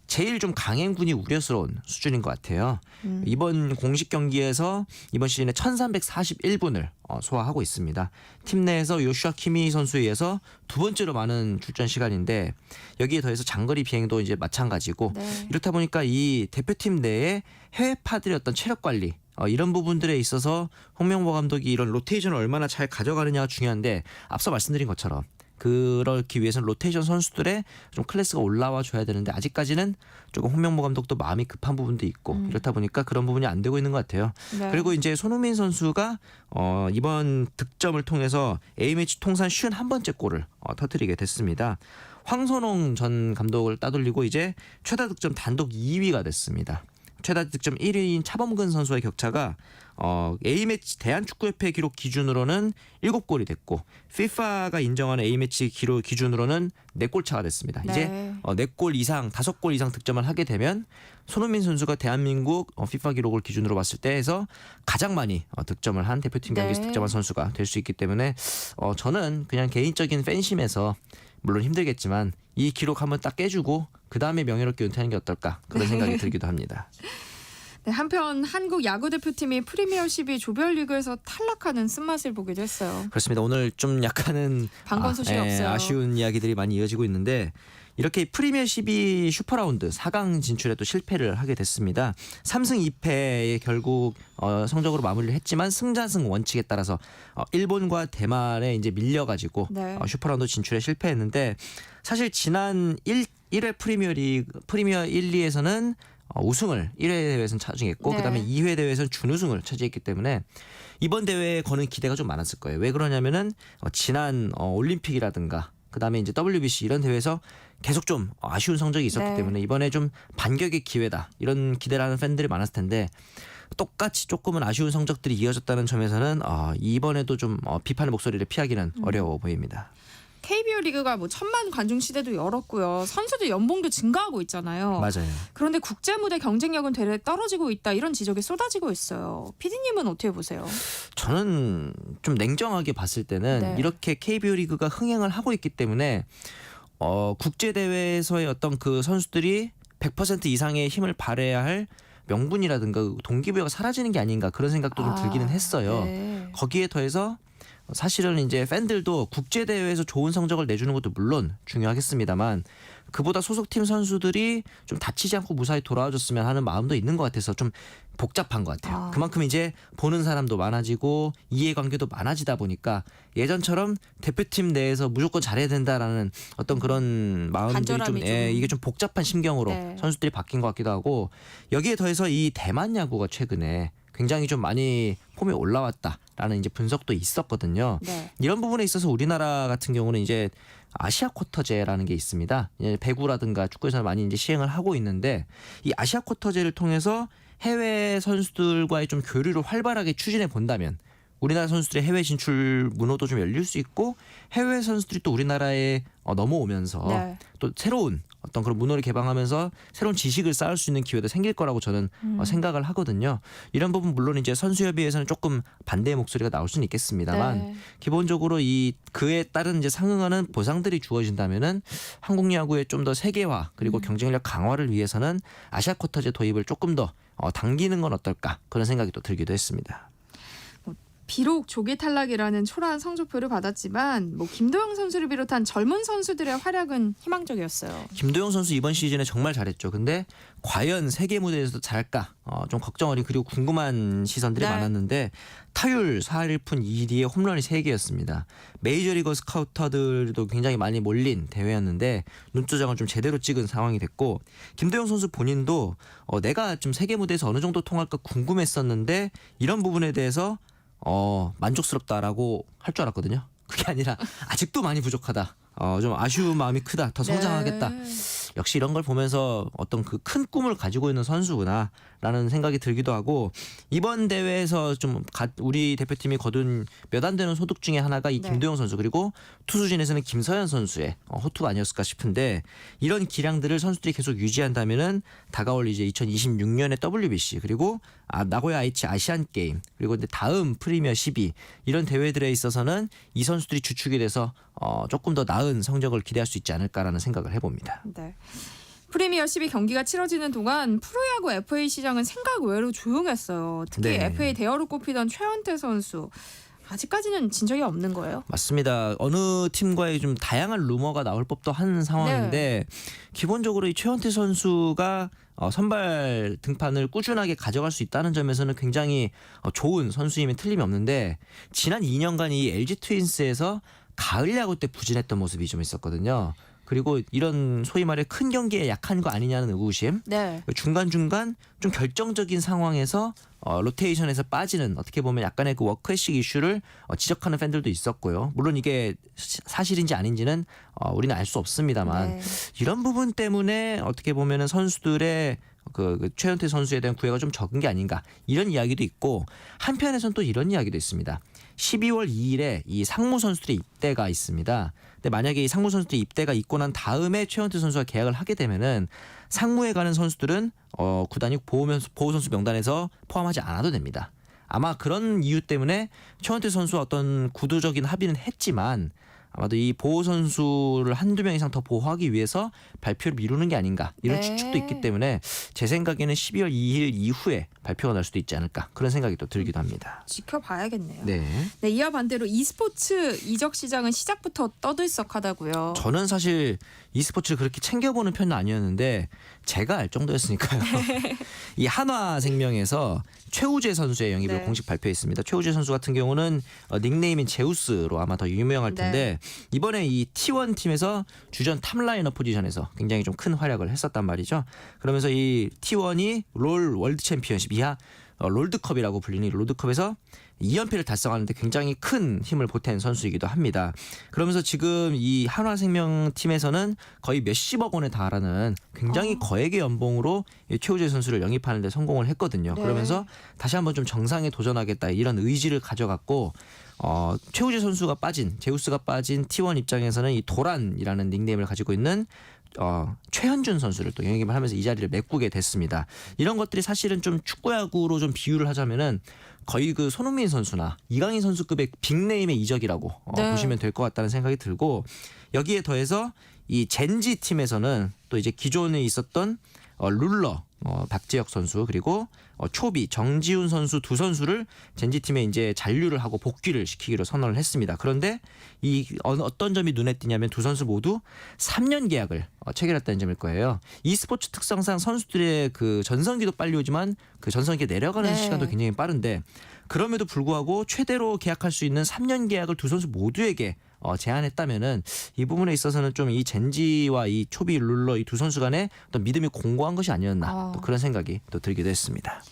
제일 좀 강행군이 우려스러운 수준인 것 같아요. 이번 공식 경기에서 이번 시즌에 1341분을 소화하고 있습니다. 팀 내에서 요슈아 키미 선수에 의해서 두 번째로 많은 출전 시간인데 여기에 더해서 장거리 비행도 이제 마찬가지고 네. 이렇다 보니까 이 대표팀 내에 해외파들의 어떤 체력 관리 이런 부분들에 있어서 홍명보 감독이 이런 로테이션을 얼마나 잘 가져가느냐가 중요한데 앞서 말씀드린 것처럼 그렇기 위해서는 로테이션 선수들의 좀 클래스가 올라와 줘야 되는데 아직까지는 조금 홍명보 감독도 마음이 급한 부분도 있고 이렇다 보니까 그런 부분이 안 되고 있는 것 같아요. 네. 그리고 이제 손흥민 선수가 이번 득점을 통해서 A매치 통산 51번째 골을 터뜨리게 됐습니다. 황선홍 전 감독을 따돌리고 이제 최다 득점 단독 2위가 됐습니다. 최다 득점 1위인 차범근 선수의 격차가 A매치 대한축구협회 기록 기준으로는 7골이 됐고 FIFA가 인정하는 A매치 기록 기준으로는 4골 차가 됐습니다. 네. 이제 4골 이상, 5골 이상 득점을 하게 되면 손흥민 선수가 대한민국 FIFA 기록을 기준으로 봤을 때에서 가장 많이 득점을 한 대표팀 경기에서 네. 득점한 선수가 될 수 있기 때문에 저는 그냥 개인적인 팬심에서 물론 힘들겠지만 이 기록 한번 딱 깨주고 그 다음에 명예롭게 은퇴하는 게 어떨까 그런 생각이 들기도 합니다. 네, 한편 한국 야구 대표팀이 프리미어 12 조별리그에서 탈락하는 쓴맛을 보기도 했어요. 그렇습니다. 오늘 좀 약간은 반가운 소식이 없어요. 아쉬운 이야기들이 많이 이어지고 있는데 이렇게 프리미어 12 슈퍼라운드 4강 진출에 또 실패를 하게 됐습니다. 3승 2패에 결국 성적으로 마무리를 했지만 승자승 원칙에 따라서 일본과 대만에 이제 밀려가지고 네. 슈퍼라운드 진출에 실패했는데 사실 지난 1회 프리미어 1, 2에서는 우승을 1회 대회에서는 차지했고 네. 그다음에 2회 대회에서는 준우승을 차지했기 때문에 이번 대회에 거는 기대가 좀 많았을 거예요. 왜 그러냐면은 지난 올림픽이라든가 그다음에 이제 WBC 이런 대회에서 계속 좀 아쉬운 성적이 있었기 네. 때문에 이번에 좀 반격의 기회다 이런 기대를 하는 팬들이 많았을 텐데 똑같이 조금은 아쉬운 성적들이 이어졌다는 점에서는 이번에도 좀 비판의 목소리를 피하기는 어려워 보입니다. KBO 리그가 뭐 1,000만 관중 시대도 열었고요. 선수들 연봉도 증가하고 있잖아요. 맞아요. 그런데 국제 무대 경쟁력은 되레 떨어지고 있다 이런 지적이 쏟아지고 있어요. PD님은 어떻게 보세요? 저는 좀 냉정하게 봤을 때는 네. 이렇게 KBO 리그가 흥행을 하고 있기 때문에 국제 대회에서의 어떤 그 선수들이 100% 이상의 힘을 발휘해야 할 명분이라든가 동기부여가 사라지는 게 아닌가 그런 생각도 좀 들기는 했어요. 네. 거기에 더해서 사실은 이제 팬들도 국제 대회에서 좋은 성적을 내주는 것도 물론 중요하겠습니다만 그보다 소속팀 선수들이 좀 다치지 않고 무사히 돌아와줬으면 하는 마음도 있는 것 같아서 좀 복잡한 것 같아요. 그만큼 이제 보는 사람도 많아지고 이해관계도 많아지다 보니까 예전처럼 대표팀 내에서 무조건 잘해야 된다라는 어떤 그런 마음들이 좀, 간절함이 좀. 이게 좀 복잡한 심경으로 네. 선수들이 바뀐 것 같기도 하고 여기에 더해서 이 대만 야구가 최근에 굉장히 좀 많이 폼이 올라왔다라는 이제 분석도 있었거든요. 네. 이런 부분에 있어서 우리나라 같은 경우는 이제 아시아 쿼터제라는 게 있습니다. 배구라든가 축구에서는 많이 이제 시행을 하고 있는데 이 아시아 쿼터제를 통해서 해외 선수들과의 좀 교류를 활발하게 추진해 본다면 우리나라 선수들의 해외 진출 문호도 좀 열릴 수 있고 해외 선수들이 또 우리나라에 넘어오면서 네. 또 새로운 어떤 그런 문호를 개방하면서 새로운 지식을 쌓을 수 있는 기회도 생길 거라고 저는 생각을 하거든요. 이런 부분 물론 이제 선수협의회에서는 조금 반대의 목소리가 나올 수는 있겠습니다만 네. 기본적으로 이 그에 따른 이제 상응하는 보상들이 주어진다면은 한국 야구의 좀 더 세계화 그리고 경쟁력 강화를 위해서는 아시아 쿼터제 도입을 조금 더 당기는 건 어떨까 그런 생각이 또 들기도 했습니다. 비록 조기 탈락이라는 초라한 성적표를 받았지만 뭐 김도영 선수를 비롯한 젊은 선수들의 활약은 희망적이었어요. 김도영 선수 이번 시즌에 정말 잘했죠. 근데 과연 세계 무대에서도 잘할까? 좀 걱정 어린 그리고 궁금한 시선들이 네. 많았는데 타율 4할 1푼 2리에 홈런이 3개였습니다. 메이저리거 스카우터들도 굉장히 많이 몰린 대회였는데 눈조장을 좀 제대로 찍은 상황이 됐고 김도영 선수 본인도 내가 좀 세계 무대에서 어느 정도 통할까 궁금했었는데 이런 부분에 대해서 만족스럽다라고 할 줄 알았거든요. 그게 아니라 아직도 많이 부족하다. 좀 아쉬운 마음이 크다. 더 성장하겠다. 네. 역시 이런 걸 보면서 어떤 그 큰 꿈을 가지고 있는 선수구나라는 생각이 들기도 하고 이번 대회에서 좀 우리 대표팀이 거둔 몇 안 되는 소득 중에 하나가 이 네. 김도영 선수 그리고 투수진에서는 김서현 선수의 호투가 아니었을까 싶은데 이런 기량들을 선수들이 계속 유지한다면은 다가올 이제 2026년의 WBC 그리고 나고야 아이치 아시안 게임 그리고 이제 다음 프리미어 12 이런 대회들에 있어서는 이 선수들이 주축이 돼서 조금 더 나은 성적을 기대할 수 있지 않을까라는 생각을 해봅니다. 네. 프리미어 12 경기가 치러지는 동안 프로야구 FA 시장은 생각 외로 조용했어요. 특히 네. FA 대어로 꼽히던 최원태 선수 아직까지는 진 적이 없는 거예요. 맞습니다. 어느 팀과의 좀 다양한 루머가 나올 법도 한 상황인데 기본적으로 이 최원태 선수가 선발 등판을 꾸준하게 가져갈 수 있다는 점에서는 굉장히 좋은 선수임에 틀림이 없는데 지난 2년간 이 LG 트윈스에서 가을 야구 때 부진했던 모습이 좀 있었거든요. 그리고 이런 소위 말해 큰 경기에 약한 거 아니냐는 의구심. 네. 중간중간 좀 결정적인 상황에서 로테이션에서 빠지는 어떻게 보면 약간의 그 워크의식 이슈를 지적하는 팬들도 있었고요. 물론 이게 사실인지 아닌지는 우리는 알 수 없습니다만 네. 이런 부분 때문에 어떻게 보면은 선수들의 그 최현태 선수에 대한 구애가 좀 적은 게 아닌가 이런 이야기도 있고 한편에서는 또 이런 이야기도 있습니다. 12월 2일에 이 상무 선수들의 입대가 있습니다. 근데 만약에 이 상무 선수들의 입대가 있고 난 다음에 최현태 선수가 계약을 하게 되면은 상무에 가는 선수들은 구단이 보호 선수 명단에서 포함하지 않아도 됩니다. 아마 그런 이유 때문에 최원태 선수와 어떤 구도적인 합의는 했지만 아마도 이 보호 선수를 한두 명 이상 더 보호하기 위해서 발표를 미루는 게 아닌가 이런 네. 추측도 있기 때문에 제 생각에는 12월 2일 이후에 발표가 날 수도 있지 않을까 그런 생각이 또 들기도 합니다. 지켜봐야겠네요. 네. 네, 이와 반대로 e스포츠 이적 시장은 시작부터 떠들썩하다고요. 저는 사실 e스포츠를 그렇게 챙겨보는 편은 아니었는데 제가 알 정도였으니까요. 이 한화생명에서 최우재 선수의 영입을 네. 공식 발표했습니다. 최우재 선수 같은 경우는 닉네임인 제우스로 아마 더 유명할 텐데 이번에 이 T1 팀에서 주전 탑라이너 포지션에서 굉장히 좀 큰 활약을 했었단 말이죠. 그러면서 이 T1이 롤 월드 챔피언십 이하 롤드컵이라고 불리는 이 롤드컵에서 2연패를 달성하는데 굉장히 큰 힘을 보탠 선수이기도 합니다. 그러면서 지금 이 한화생명 팀에서는 거의 몇십억 원에 달하는 굉장히 거액의 연봉으로 이 최우재 선수를 영입하는 데 성공을 했거든요. 네. 그러면서 다시 한번 좀 정상에 도전하겠다 이런 의지를 가져갔고 최우재 선수가 빠진 제우스가 빠진 T1 입장에서는 이 도란이라는 닉네임을 가지고 있는 최현준 선수를 또 영입을 하면서 이 자리를 메꾸게 됐습니다. 이런 것들이 사실은 좀 축구야구로 좀 비유를 하자면은 거의 그 손흥민 선수나 이강인 선수급의 빅네임의 이적이라고 네. 보시면 될 것 같다는 생각이 들고 여기에 더해서 이 젠지 팀에서는 또 이제 기존에 있었던 룰러 박재혁 선수 그리고 초비 정지훈 선수 두 선수를 젠지 팀에 이제 잔류를 하고 복귀를 시키기로 선언을 했습니다. 그런데 이 어떤 점이 눈에 띄냐면 두 선수 모두 3년 계약을 체결했다는 점일 거예요. e스포츠 특성상 선수들의 그 전성기도 빨리 오지만 그 전성기에 내려가는 네. 시간도 굉장히 빠른데 그럼에도 불구하고 최대로 계약할 수 있는 3년 계약을 두 선수 모두에게 제안했다면은 이 부분에 있어서는 좀 이 젠지와 이 초비 룰러 이 두 선수 간에 어떤 믿음이 공고한 것이 아니었나 또 그런 생각이 또 들기도 했습니다.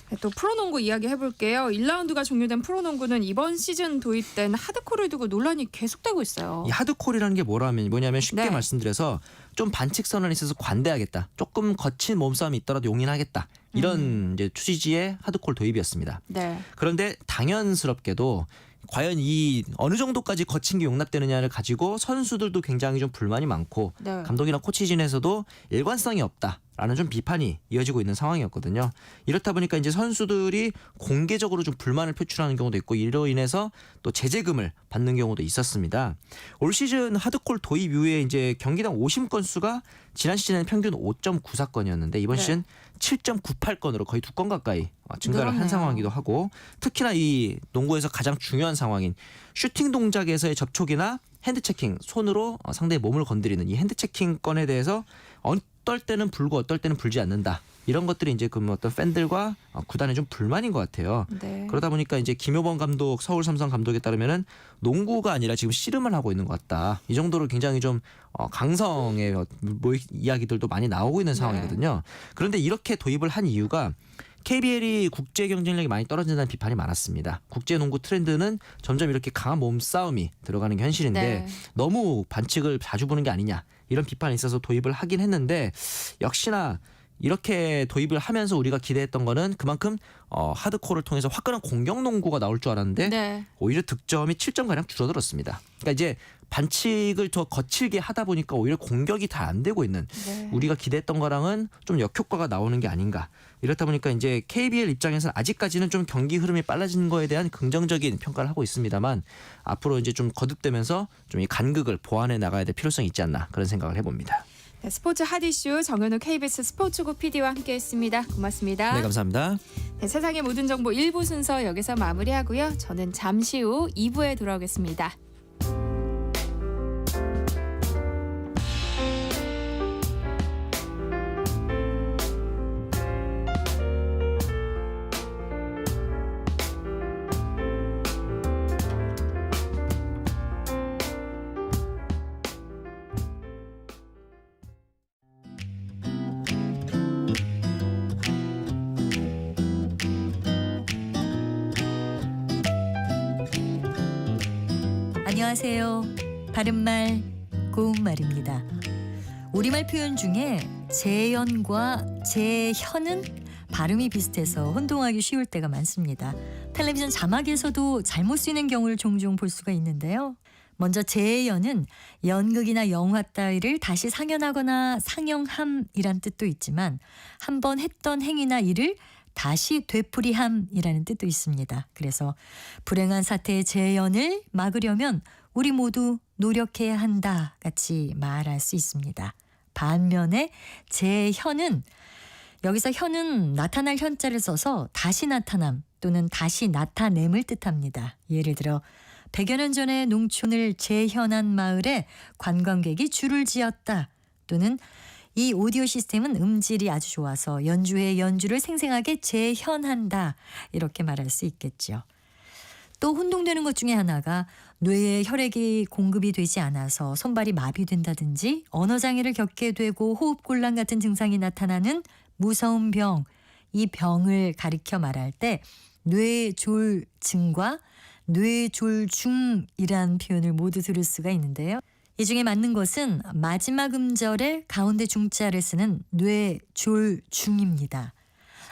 네, 또 프로농구 이야기 해볼게요. 1라운드가 종료된 프로농구는 이번 시즌 도입된 하드코어를 두고 논란이 계속되고 있어요. 이 하드콜이라는 게 뭐냐면 쉽게 네. 말씀드려서 좀 반칙 선언에 있어서 관대하겠다. 조금 거친 몸싸움이 있더라도 용인하겠다. 이런 이제 취지의 하드콜 도입이었습니다. 네. 그런데 당연스럽게도 과연 이 어느 정도까지 거친 게 용납되느냐를 가지고 선수들도 굉장히 좀 불만이 많고 네. 감독이나 코치진에서도 일관성이 없다라는 좀 비판이 이어지고 있는 상황이었거든요. 이렇다 보니까 이제 선수들이 공개적으로 좀 불만을 표출하는 경우도 있고 이로 인해서 또 제재금을 받는 경우도 있었습니다. 올 시즌 하드콜 도입 이후에 이제 경기당 오심 건수가 지난 시즌에는 평균 5.94건이었는데 이번 네. 시즌 7.98건으로 거의 2건 가까이 증가를 한 늘었네요. 상황이기도 하고 특히나 이 농구에서 가장 중요한 상황인 슈팅 동작에서의 접촉이나 핸드 체킹 손으로 상대의 몸을 건드리는 이 핸드 체킹 건에 대해서 어떨 때는 불고 어떨 때는 불지 않는다. 이런 것들이 이제 그 어떤 팬들과 구단의 좀 불만인 것 같아요. 네. 그러다 보니까 이제 김효범 감독, 서울 삼성 감독에 따르면은 농구가 아니라 지금 씨름을 하고 있는 것 같다. 이 정도로 굉장히 좀 강성의 이야기들도 많이 나오고 있는 상황이거든요. 그런데 이렇게 도입을 한 이유가 KBL이 국제 경쟁력이 많이 떨어진다는 비판이 많았습니다. 국제 농구 트렌드는 점점 이렇게 강한 몸싸움이 들어가는 게 현실인데 네. 너무 반칙을 자주 보는 게 아니냐 이런 비판이 있어서 도입을 하긴 했는데 역시나 이렇게 도입을 하면서 우리가 기대했던 거는 그만큼 하드코어를 통해서 화끈한 공격 농구가 나올 줄 알았는데 네. 오히려 득점이 7점가량 줄어들었습니다. 그러니까 이제 반칙을 더 거칠게 하다 보니까 오히려 공격이 다 안 되고 있는 네. 우리가 기대했던 거랑은 좀 역효과가 나오는 게 아닌가. 이렇다 보니까 이제 KBL 입장에서는 아직까지는 좀 경기 흐름이 빨라지는 거에 대한 긍정적인 평가를 하고 있습니다만 앞으로 이제 좀 거듭되면서 좀 이 간극을 보완해 나가야 될 필요성이 있지 않나 그런 생각을 해봅니다. 스포츠 핫이슈 정현우 KBS 스포츠국 PD와 함께했습니다. 고맙습니다. 네, 감사합니다. 네, 세상의 모든 정보 1부 순서 여기서 마무리하고요. 저는 잠시 후 2부에 돌아오겠습니다. 안녕하세요. 바른말 고운말입니다. 우리말 표현 중에 재연과 재현은 발음이 비슷해서 혼동하기 쉬울 때가 많습니다. 텔레비전 자막에서도 잘못 쓰이는 경우를 종종 볼 수가 있는데요. 먼저 재연은 연극이나 영화 따위를 다시 상연하거나 상영함이란 뜻도 있지만 한 번 했던 행위나 일을 다시 되풀이함이라는 뜻도 있습니다. 그래서 불행한 사태의 재연을 막으려면 우리 모두 노력해야 한다 같이 말할 수 있습니다. 반면에 재현은 여기서 현은 나타날 현자를 써서 다시 나타남 또는 다시 나타냄을 뜻합니다. 예를 들어 100여 년 전에 농촌을 재현한 마을에 관광객이 줄을 지었다 또는 이 오디오 시스템은 음질이 아주 좋아서 연주회의 연주를 생생하게 재현한다 이렇게 말할 수 있겠죠. 또 혼동되는 것 중에 하나가 뇌에 혈액이 공급이 되지 않아서 손발이 마비된다든지 언어장애를 겪게 되고 호흡곤란 같은 증상이 나타나는 무서운 병, 이 병을 가리켜 말할 때 뇌졸증과 뇌졸중이란 표현을 모두 들을 수가 있는데요. 이 중에 맞는 것은 마지막 음절에 가운데 중자를 쓰는 뇌졸중입니다.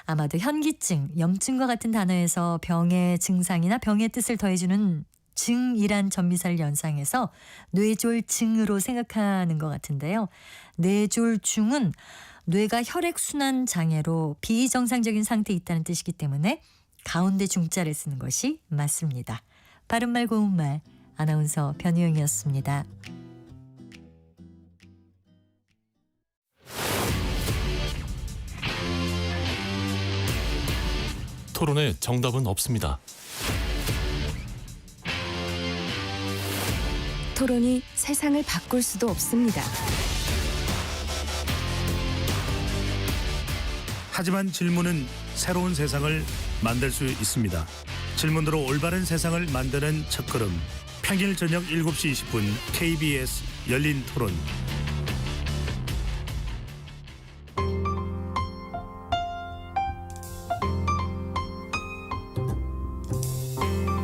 아마도 현기증, 염증과 같은 단어에서 병의 증상이나 병의 뜻을 더해주는 증이란 전미사를 연상해서 뇌졸증으로 생각하는 것 같은데요. 뇌졸중은 뇌가 혈액순환 장애로 비정상적인 상태에 있다는 뜻이기 때문에 가운데 중자를 쓰는 것이 맞습니다. 바른말 고운말 아나운서 변희영이었습니다. 토론에 정답은 없습니다. 토론이 세상을 바꿀 수도 없습니다. 하지만 질문은 새로운 세상을 만들 수 있습니다. 질문으로 올바른 세상을 만드는 첫걸음. 평일 저녁 7시 20분 KBS 열린 토론.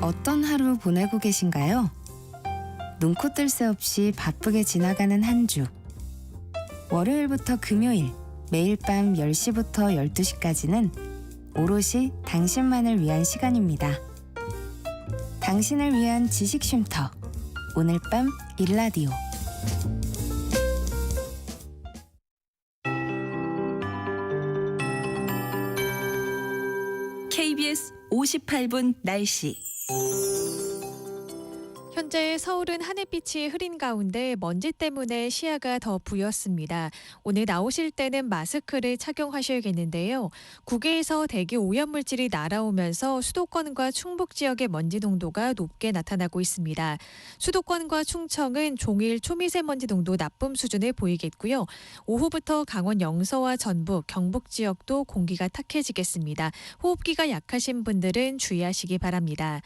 어떤 하루 보내고 계신가요? 눈코 뜰 새 없이 바쁘게 지나가는 한 주. 월요일부터 금요일, 매일 밤 10시부터 12시까지는 오롯이 당신만을 위한 시간입니다. 당신을 위한 지식 쉼터. 오늘 밤 일라디오. KBS 58분 날씨. 현재 서울은 하늘빛이 흐린 가운데 먼지 때문에 시야가 더 부였습니다. 오늘 나오실 때는 마스크를 착용하셔야겠는데요. 국외에서 대기 오염물질이 날아오면서 수도권과 충북 지역의 먼지 농도가 높게 나타나고 있습니다. 수도권과 충청은 종일 초미세먼지 농도 나쁨 수준을 보이겠고요. 오후부터 강원 영서와 전북, 경북 지역도 공기가 탁해지겠습니다. 호흡기가 약하신 분들은 주의하시기 바랍니다.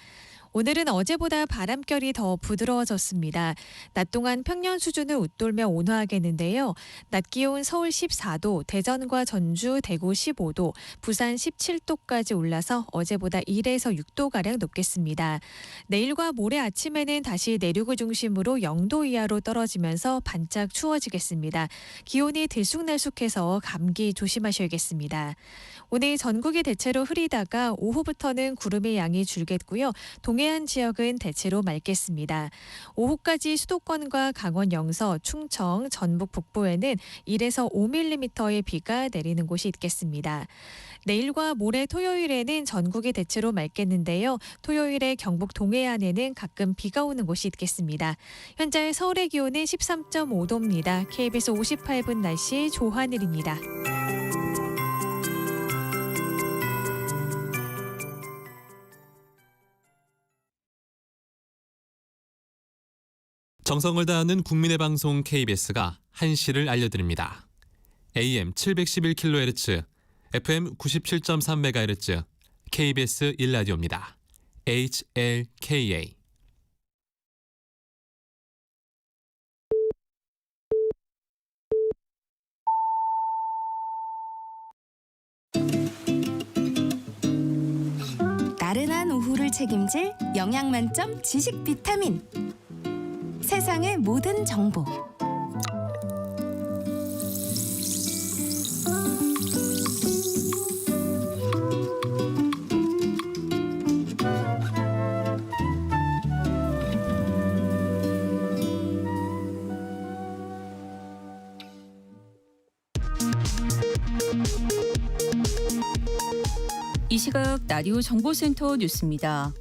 오늘은 어제보다 바람결이 더 부드러워졌습니다. 낮 동안 평년 수준을 웃돌며 온화하겠는데요. 낮 기온 서울 14도, 대전과 전주, 대구 15도, 부산 17도까지 올라서 어제보다 1에서 6도가량 높겠습니다. 내일과 모레 아침에는 다시 내륙을 중심으로 0도 이하로 떨어지면서 반짝 추워지겠습니다. 기온이 들쑥날쑥해서 감기 조심하셔야겠습니다. 오늘 전국이 대체로 흐리다가 오후부터는 구름의 양이 줄겠고요. 동해안 지역은 대체로 맑겠습니다. 오후까지 수도권과 강원 영서, 충청, 전북 북부에는 1에서 5mm의 비가 내리는 곳이 있겠습니다. 내일과 모레 토요일에는 전국이 대체로 맑겠는데요. 토요일에 경북 동해안에는 가끔 비가 오는 곳이 있겠습니다. 현재 서울의 기온은 13.5도입니다. KBS 58분 날씨 조하늘입니다. 정성을 다하는 국민의 방송 KBS가 한시를 알려드립니다. AM 711kHz, FM 97.3MHz, KBS 1라디오입니다. HLKA. 나른한 오후를 책임질 영양 만점 지식 비타민. 세상의 모든 정보. 이 시각 라디오 정보센터 뉴스입니다.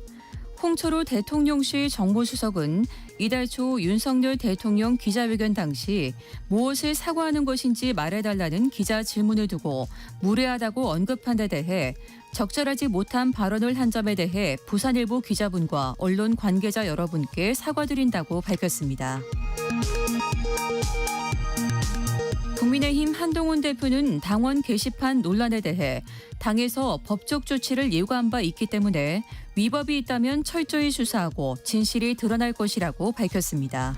홍철호 대통령실 정보수석은 이달 초 윤석열 대통령 기자회견 당시 무엇을 사과하는 것인지 말해달라는 기자 질문을 두고 무례하다고 언급한 데 대해 적절하지 못한 발언을 한 점에 대해 부산일보 기자분과 언론 관계자 여러분께 사과드린다고 밝혔습니다. 국민의힘 한동훈 대표는 당원 게시판 논란에 대해 당에서 법적 조치를 예고한 바 있기 때문에 위법이 있다면 철저히 수사하고 진실이 드러날 것이라고 밝혔습니다.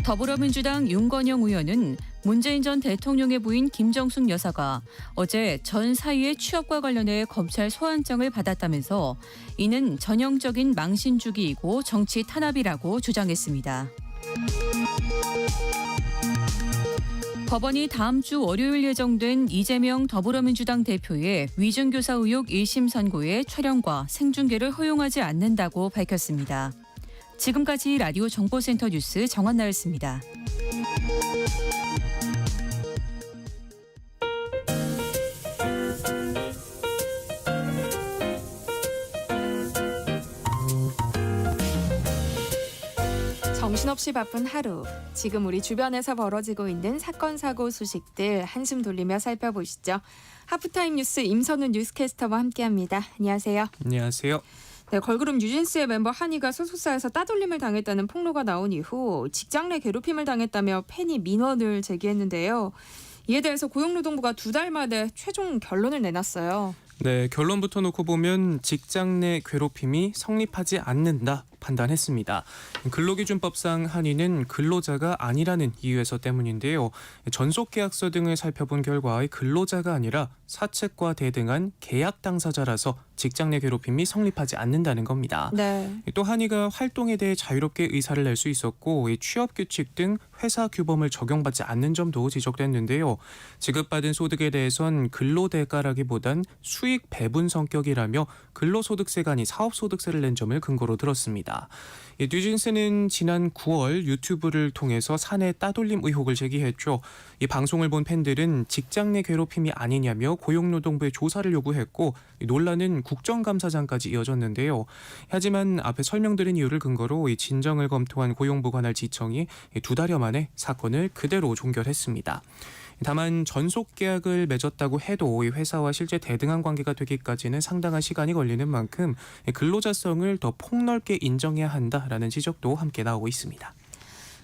더불어민주당 윤건영 의원은 문재인 전 대통령의 부인 김정숙 여사가 어제 전 사위의 취업과 관련해 검찰 소환장을 받았다면서 이는 전형적인 망신주기이고 정치 탄압이라고 주장했습니다. 법원이 다음 주 월요일 예정된 이재명 더불어민주당 대표의 위증교사 의혹 1심 선고의 촬영과 생중계를 허용하지 않는다고 밝혔습니다. 지금까지 라디오 정보센터 뉴스 정한나였습니다. 정신없이 바쁜 하루. 지금 우리 주변에서 벌어지고 있는 사건, 사고 소식들 한숨 돌리며 살펴보시죠. 하프타임 뉴스 임선우 뉴스캐스터와 함께합니다. 안녕하세요. 안녕하세요. 네, 걸그룹 뉴진스의 멤버 한이가 소속사에서 따돌림을 당했다는 폭로가 나온 이후 직장 내 괴롭힘을 당했다며 팬이 민원을 제기했는데요. 이에 대해서 고용노동부가 2달 만에 최종 결론을 내놨어요. 네, 결론부터 놓고 보면 직장 내 괴롭힘이 성립하지 않는다 판단했습니다. 근로기준법상 한이는 근로자가 아니라는 이유에서 때문인데요. 전속계약서 등을 살펴본 결과 근로자가 아니라 사측과 대등한 계약 당사자라서 직장 내 괴롭힘이 성립하지 않는다는 겁니다. 네. 또 한이가 활동에 대해 자유롭게 의사를 낼 수 있었고 취업규칙 등 회사 규범을 적용받지 않는 점도 지적됐는데요. 지급받은 소득에 대해선 근로대가라기보단 수익 배분 성격이라며 근로소득세가 아닌 사업소득세를 낸 점을 근거로 들었습니다. 뉴진스는 지난 9월 유튜브를 통해서 사내 따돌림 의혹을 제기했죠. 이 방송을 본 팬들은 직장 내 괴롭힘이 아니냐며 고용노동부에 조사를 요구했고 논란은 국정감사장까지 이어졌는데요. 하지만 앞에 설명드린 이유를 근거로 이 진정을 검토한 고용부 관할 지청이 2달여 만에 사건을 그대로 종결했습니다. 다만 전속 계약을 맺었다고 해도 이 회사와 실제 대등한 관계가 되기까지는 상당한 시간이 걸리는 만큼 근로자성을 더 폭넓게 인정해야 한다라는 지적도 함께 나오고 있습니다.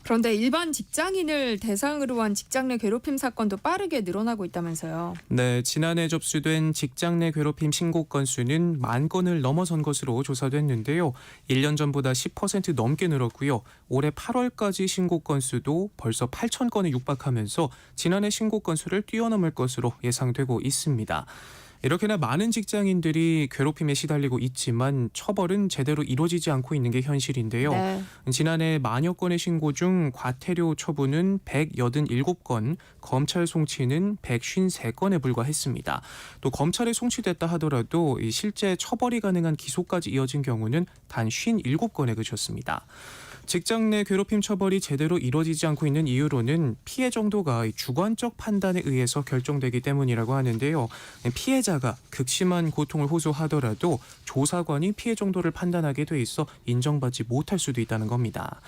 그런데 일반 직장인을 대상으로 한 직장 내 괴롭힘 사건도 빠르게 늘어나고 있다면서요. 네, 지난해 접수된 직장 내 괴롭힘 신고 건수는 10,000건을 넘어선 것으로 조사됐는데요. 1년 전보다 10% 넘게 늘었고요. 올해 8월까지 신고 건수도 벌써 8,000건에 육박하면서 지난해 신고 건수를 뛰어넘을 것으로 예상되고 있습니다. 이렇게나 많은 직장인들이 괴롭힘에 시달리고 있지만 처벌은 제대로 이루어지지 않고 있는 게 현실인데요. 네. 지난해 만여 건의 신고 중 과태료 처분은 187건, 검찰 송치는 153건에 불과했습니다. 또 검찰에 송치됐다 하더라도 이 실제 처벌이 가능한 기소까지 이어진 경우는 단 57건에 그쳤습니다. 직장 내 괴롭힘 처벌이 제대로 이루어지지 않고 있는 이유로는 피해 정도가 주관적 판단에 의해서 결정되기 때문이라고 하는데요. 피해자가 극심한 고통을 호소하더라도 조사관이 피해 정도를 판단하게 돼 있어 인정받지 못할 수도 있다는 겁니다.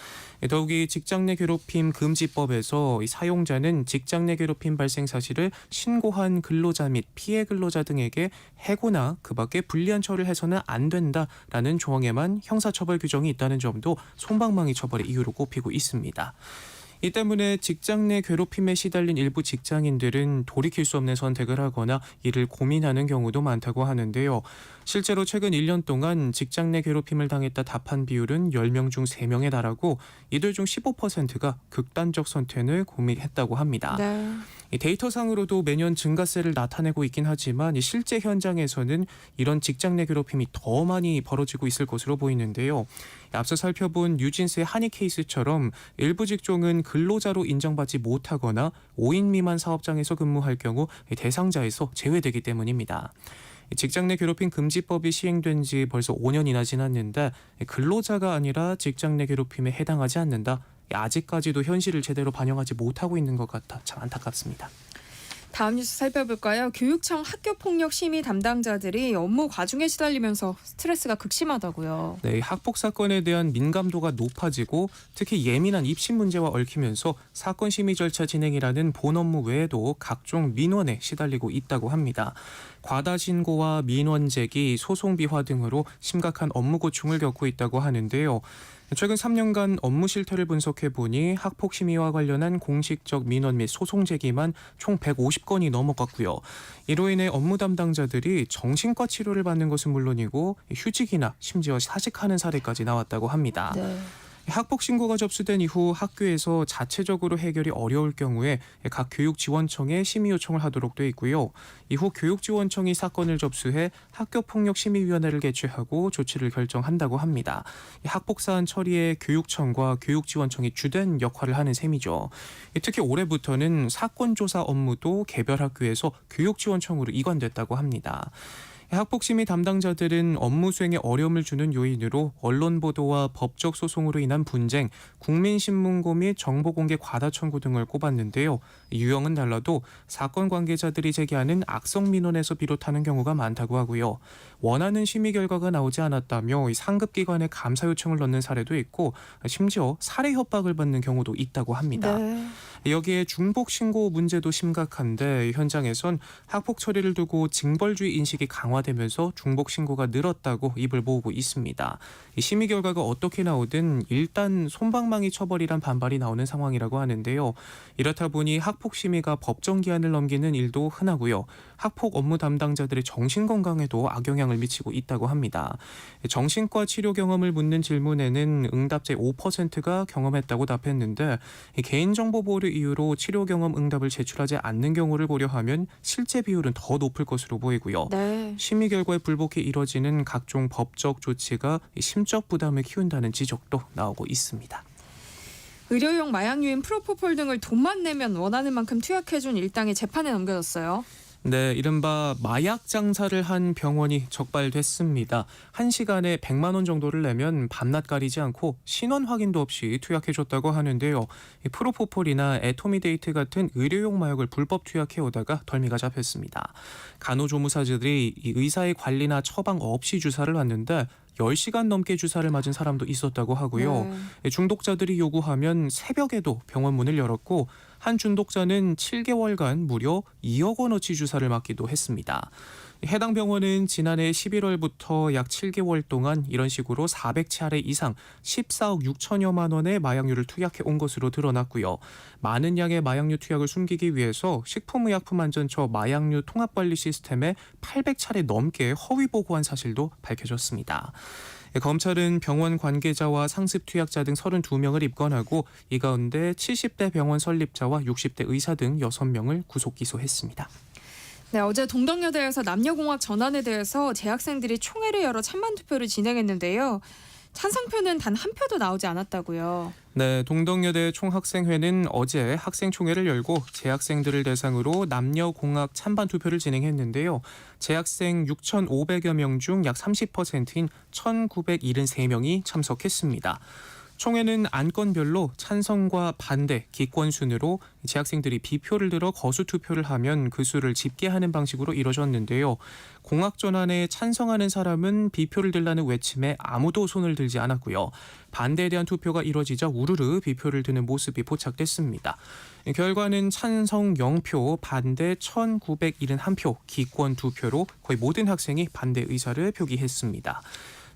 더욱이 직장 내 괴롭힘 금지법에서 사용자는 직장 내 괴롭힘 발생 사실을 신고한 근로자 및 피해 근로자 등에게 해고나 그 밖에 불리한 처리를 해서는 안 된다라는 조항에만 형사처벌 규정이 있다는 점도 솜방망이 처벌의 이유로 꼽히고 있습니다. 이 때문에 직장 내 괴롭힘에 시달린 일부 직장인들은 돌이킬 수 없는 선택을 하거나 이를 고민하는 경우도 많다고 하는데요. 실제로 최근 1년 동안 직장 내 괴롭힘을 당했다 답한 비율은 10명 중 3명에 달하고 이들 중 15%가 극단적 선택을 고민했다고 합니다. 네. 이 데이터상으로도 매년 증가세를 나타내고 있긴 하지만 이 실제 현장에서는 이런 직장 내 괴롭힘이 더 많이 벌어지고 있을 것으로 보이는데요. 앞서 살펴본 뉴진스의 한이 케이스처럼 일부 직종은 근로자로 인정받지 못하거나 5인 미만 사업장에서 근무할 경우 대상자에서 제외되기 때문입니다. 직장 내 괴롭힘 금지법이 시행된 지 벌써 5년이나 지났는데 근로자가 아니라 직장 내 괴롭힘에 해당하지 않는다. 아직까지도 현실을 제대로 반영하지 못하고 있는 것 같아 참 안타깝습니다. 다음 뉴스 살펴볼까요? 교육청 학교폭력 심의 담당자들이 업무 과중에 시달리면서 스트레스가 극심하다고요. 네, 학폭 사건에 대한 민감도가 높아지고 특히 예민한 입시 문제와 얽히면서 사건 심의 절차 진행이라는 본 업무 외에도 각종 민원에 시달리고 있다고 합니다. 과다 신고와 민원 제기, 소송 비화 등으로 심각한 업무 고충을 겪고 있다고 하는데요. 최근 3년간 업무 실태를 분석해 보니 학폭 심의와 관련한 공식적 민원 및 소송 제기만 총 150건이 넘어갔고요. 이로 인해 업무 담당자들이 정신과 치료를 받는 것은 물론이고 휴직이나 심지어 사직하는 사례까지 나왔다고 합니다. 네. 학폭 신고가 접수된 이후 학교에서 자체적으로 해결이 어려울 경우에 각 교육지원청에 심의 요청을 하도록 돼 있고요. 이후 교육지원청이 사건을 접수해 학교폭력심의위원회를 개최하고 조치를 결정한다고 합니다. 학폭 사안 처리에 교육청과 교육지원청이 주된 역할을 하는 셈이죠. 특히 올해부터는 사건 조사 업무도 개별 학교에서 교육지원청으로 이관됐다고 합니다. 학폭심의 담당자들은 업무 수행에 어려움을 주는 요인으로 언론 보도와 법적 소송으로 인한 분쟁, 국민신문고 및 정보공개 과다 청구 등을 꼽았는데요. 유형은 달라도 사건 관계자들이 제기하는 악성 민원에서 비롯하는 경우가 많다고 하고요. 원하는 심의 결과가 나오지 않았다며 상급기관에 감사 요청을 넣는 사례도 있고 심지어 살해 협박을 받는 경우도 있다고 합니다. 네. 여기에 중복 신고 문제도 심각한데 현장에선 학폭 처리를 두고 징벌주의 인식이 강화되면서 중복 신고가 늘었다고 입을 모으고 있습니다. 이 심의 결과가 어떻게 나오든 일단 솜방망이 처벌이란 반발이 나오는 상황이라고 하는데요. 이렇다 보니 학폭 심의가 법정 기한을 넘기는 일도 흔하고요. 학폭 업무 담당자들의 정신 건강에도 악영향을 미치고 있다고 합니다. 정신과 치료 경험을 묻는 질문에는 응답자의 5%가 경험했다고 답했는데 개인정보 보호를 이유로 치료 경험 응답을 제출하지 않는 경우를 고려하면 실제 비율은 더 높을 것으로 보이고요. 네. 심의 결과에 불복해 이뤄지는 각종 법적 조치가 심적 부담을 키운다는 지적도 나오고 있습니다. 의료용 마약류인 프로포폴 등을 돈만 내면 원하는 만큼 투약해준 일당이 재판에 넘겨졌어요. 네, 이른바 마약 장사를 한 병원이 적발됐습니다. 1시간에 100만 원 정도를 내면 밤낮 가리지 않고 신원 확인도 없이 투약해줬다고 하는데요. 프로포폴이나 에토미데이트 같은 의료용 마약을 불법 투약해오다가 덜미가 잡혔습니다. 간호조무사들이 이 의사의 관리나 처방 없이 주사를 놨는데 10시간 넘게 주사를 맞은 사람도 있었다고 하고요. 네. 중독자들이 요구하면 새벽에도 병원 문을 열었고 한 중독자는 7개월간 무려 2억 원어치 주사를 맞기도 했습니다. 해당 병원은 지난해 11월부터 약 7개월 동안 이런 식으로 400차례 이상 14억 6천여만 원의 마약류를 투약해 온 것으로 드러났고요. 많은 양의 마약류 투약을 숨기기 위해서 식품의약품안전처 마약류 통합관리 시스템에 800차례 넘게 허위 보고한 사실도 밝혀졌습니다. 검찰은 병원 관계자와 상습 투약자 등 32명을 입건하고 이 가운데 70대 병원 설립자와 60대 의사 등 6명을 구속 기소했습니다. 네, 어제 동덕여대에서 남녀공학 전환에 대해서 재학생들이 총회를 열어 찬반 투표를 진행했는데요. 찬성표는 단 한 표도 나오지 않았다고요. 네, 동덕여대 총학생회는 어제 학생총회를 열고 재학생들을 대상으로 남녀공학 찬반 투표를 진행했는데요. 재학생 6,500여 명 중 약 30%인 1,973명이 참석했습니다. 총회는 안건별로 찬성과 반대, 기권 순으로 재학생들이 비표를 들어 거수 투표를 하면 그 수를 집계하는 방식으로 이뤄졌는데요. 공학 전환에 찬성하는 사람은 비표를 들라는 외침에 아무도 손을 들지 않았고요. 반대에 대한 투표가 이뤄지자 우르르 비표를 드는 모습이 포착됐습니다. 결과는 찬성 0표, 반대 1,971표, 기권 2표로 거의 모든 학생이 반대 의사를 표기했습니다.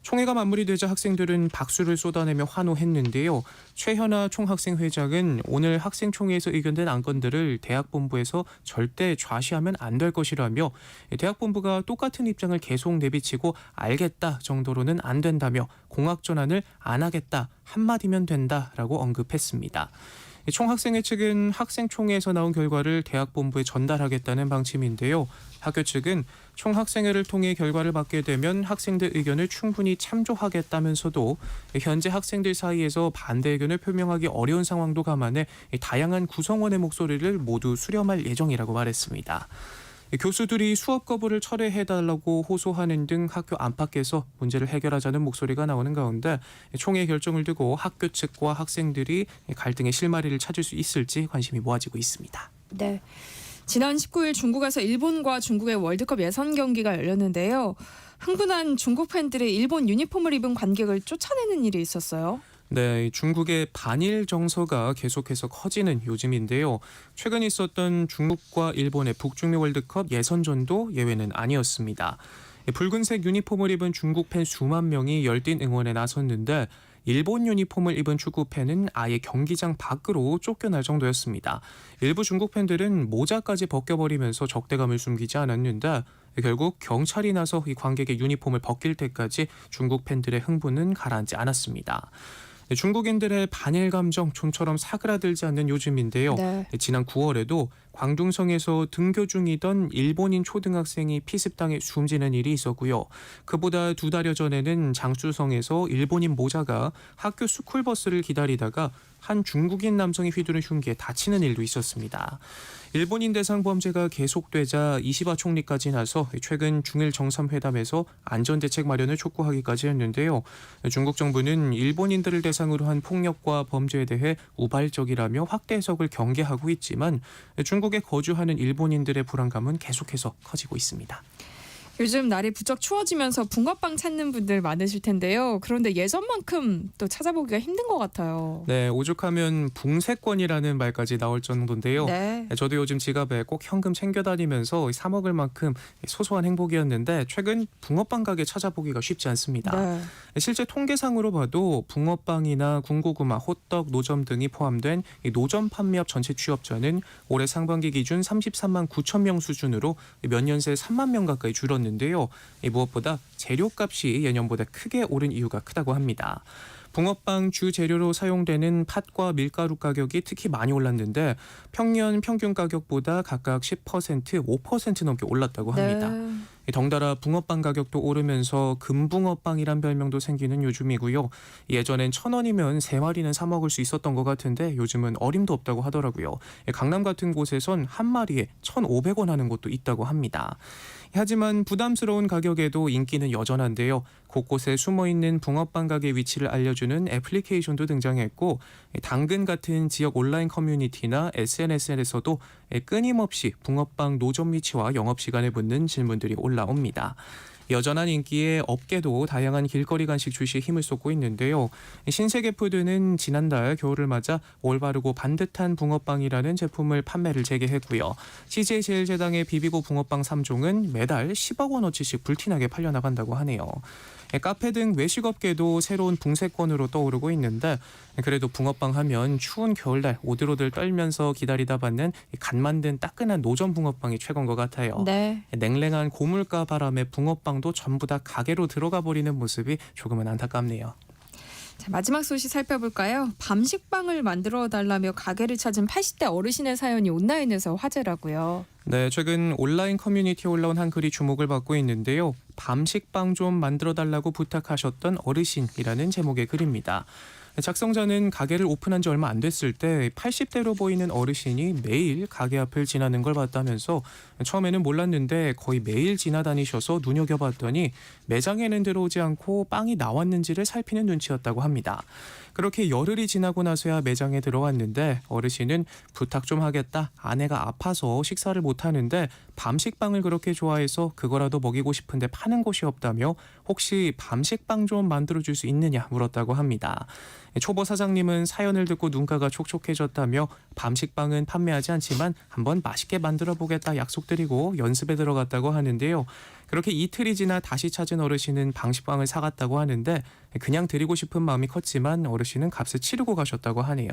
총회가 마무리되자 학생들은 박수를 쏟아내며 환호했는데요. 최현아 총학생회장은 오늘 학생총회에서 의견된 안건들을 대학본부에서 절대 좌시하면 안 될 것이라며 대학본부가 똑같은 입장을 계속 내비치고 알겠다 정도로는 안 된다며 공학 전환을 안 하겠다 한마디면 된다라고 언급했습니다. 총학생회 측은 학생총회에서 나온 결과를 대학본부에 전달하겠다는 방침인데요. 학교 측은 총학생회를 통해 결과를 받게 되면 학생들 의견을 충분히 참조하겠다면서도 현재 학생들 사이에서 반대 의견을 표명하기 어려운 상황도 감안해 다양한 구성원의 목소리를 모두 수렴할 예정이라고 말했습니다. 교수들이 수업 거부를 철회해달라고 호소하는 등 학교 안팎에서 문제를 해결하자는 목소리가 나오는 가운데 총회 결정을 두고 학교 측과 학생들이 갈등의 실마리를 찾을 수 있을지 관심이 모아지고 있습니다. 네. 지난 19일 중국에서 일본과 중국의 월드컵 예선 경기가 열렸는데요. 흥분한 중국 팬들이 일본 유니폼을 입은 관객을 쫓아내는 일이 있었어요. 네, 중국의 반일 정서가 계속해서 커지는 요즘인데요. 최근 있었던 중국과 일본의 북중미 월드컵 예선전도 예외는 아니었습니다. 붉은색 유니폼을 입은 중국 팬 수만 명이 열띤 응원에 나섰는데 일본 유니폼을 입은 축구 팬은 아예 경기장 밖으로 쫓겨날 정도였습니다. 일부 중국 팬들은 모자까지 벗겨버리면서 적대감을 숨기지 않았는데 결국 경찰이 나서 이 관객의 유니폼을 벗길 때까지 중국 팬들의 흥분은 가라앉지 않았습니다. 중국인들의 반일 감정 좀처럼 사그라들지 않는 요즘인데요. 네. 지난 9월에도 광둥성에서 등교 중이던 일본인 초등학생이 피습당해 숨지는 일이 있었고요. 그보다 2달여 전에는 장쑤성에서 일본인 모자가 학교 스쿨버스를 기다리다가 한 중국인 남성이 휘두른 흉기에 다치는 일도 있었습니다. 일본인 대상 범죄가 계속되자 이시바 총리까지 나서 최근 중일 정상회담에서 안전대책 마련을 촉구하기까지 했는데요. 중국 정부는 일본인들을 대상으로 한 폭력과 범죄에 대해 우발적이라며 확대 해석을 경계하고 있지만 중국에 거주하는 일본인들의 불안감은 계속해서 커지고 있습니다. 요즘 날이 부쩍 추워지면서 붕어빵 찾는 분들 많으실 텐데요. 그런데 예전만큼 또 찾아보기가 힘든 것 같아요. 네, 오죽하면 붕세권이라는 말까지 나올 정도인데요. 네. 저도 요즘 지갑에 꼭 현금 챙겨 다니면서 사 먹을 만큼 소소한 행복이었는데 최근 붕어빵 가게 찾아보기가 쉽지 않습니다. 네. 실제 통계상으로 봐도 붕어빵이나 군고구마, 호떡, 노점 등이 포함된 이 노점 판매업 전체 취업자는 올해 상반기 기준 33만 9천 명 수준으로 몇 년 새 3만 명 가까이 줄었는데요. 무엇보다 재료값이 예년보다 크게 오른 이유가 크다고 합니다. 붕어빵 주 재료로 사용되는 팥과 밀가루 가격이 특히 많이 올랐는데 평년 평균 가격보다 각각 10%, 5% 넘게 올랐다고 합니다. 네. 덩달아 붕어빵 가격도 오르면서 금붕어빵이란 별명도 생기는 요즘이고요. 예전엔 1,000원이면 3마리는 사 먹을 수 있었던 것 같은데 요즘은 어림도 없다고 하더라고요. 강남 같은 곳에선 한 마리에 1,500원 하는 곳도 있다고 합니다. 하지만 부담스러운 가격에도 인기는 여전한데요. 곳곳에 숨어있는 붕어빵 가게 위치를 알려주는 애플리케이션도 등장했고 당근 같은 지역 온라인 커뮤니티나 SNS에서도 끊임없이 붕어빵 노점 위치와 영업시간에 붙는 질문들이 올라옵니다. 여전한 인기에 업계도 다양한 길거리 간식 출시에 힘을 쏟고 있는데요. 신세계푸드는 지난달 겨울을 맞아 올바르고 반듯한 붕어빵이라는 제품을 판매를 재개했고요. CJ제일제당의 비비고 붕어빵 3종은 매달 10억 원어치씩 불티나게 팔려나간다고 하네요. 카페 등 외식업계도 새로운 붕세권으로 떠오르고 있는데 그래도 붕어빵 하면 추운 겨울날 오들오들 떨면서 기다리다 받는 간 만든 따끈한 노점 붕어빵이 최고인 것 같아요. 네. 냉랭한 고물가 바람에 붕어빵도 전부 다 가게로 들어가 버리는 모습이 조금은 안타깝네요. 자, 마지막 소식 살펴볼까요? 밤식빵을 만들어 달라며 가게를 찾은 80대 어르신의 사연이 온라인에서 화제라고요. 네, 최근 온라인 커뮤니티에 올라온 한 글이 주목을 받고 있는데요. 밤식빵 좀 만들어 달라고 부탁하셨던 어르신이라는 제목의 글입니다. 작성자는 가게를 오픈한 지 얼마 안 됐을 때 80대로 보이는 어르신이 매일 가게 앞을 지나는 걸 봤다면서 처음에는 몰랐는데 거의 매일 지나다니셔서 눈여겨봤더니 매장에는 들어오지 않고 빵이 나왔는지를 살피는 눈치였다고 합니다. 그렇게 열흘이 지나고 나서야 매장에 들어왔는데 어르신은 부탁 좀 하겠다. 아내가 아파서 식사를 못하는데 밤식빵을 그렇게 좋아해서 그거라도 먹이고 싶은데 파는 곳이 없다며 혹시 밤식빵 좀 만들어줄 수 있느냐 물었다고 합니다. 초보 사장님은 사연을 듣고 눈가가 촉촉해졌다며 밤식빵은 판매하지 않지만 한번 맛있게 만들어 보겠다 약속드리고 연습에 들어갔다고 하는데요. 그렇게 이틀이 지나 다시 찾은 어르신은 밤식빵을 사갔다고 하는데 그냥 드리고 싶은 마음이 컸지만 어르신은 값을 치르고 가셨다고 하네요.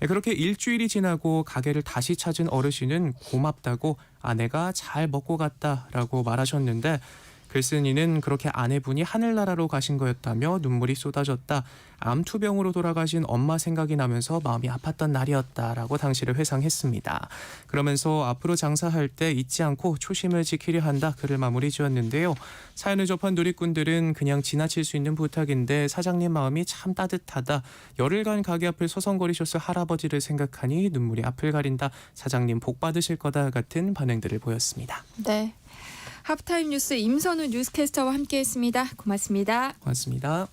그렇게 일주일이 지나고 가게를 다시 찾은 어르신은 고맙다고 아내가 잘 먹고 갔다라고 말하셨는데 글쓴이는 그렇게 아내분이 하늘나라로 가신 거였다며 눈물이 쏟아졌다. 암투병으로 돌아가신 엄마 생각이 나면서 마음이 아팠던 날이었다라고 당시를 회상했습니다. 그러면서 앞으로 장사할 때 잊지 않고 초심을 지키려 한다 글을 마무리 지었는데요. 사연을 접한 누리꾼들은 그냥 지나칠 수 있는 부탁인데 사장님 마음이 참 따뜻하다. 열흘간 가게 앞을 서성거리셨을 할아버지를 생각하니 눈물이 앞을 가린다. 사장님 복 받으실 거다 같은 반응들을 보였습니다. 네. 하프타임 뉴스 임선우 뉴스캐스터와 함께했습니다. 고맙습니다. 고맙습니다.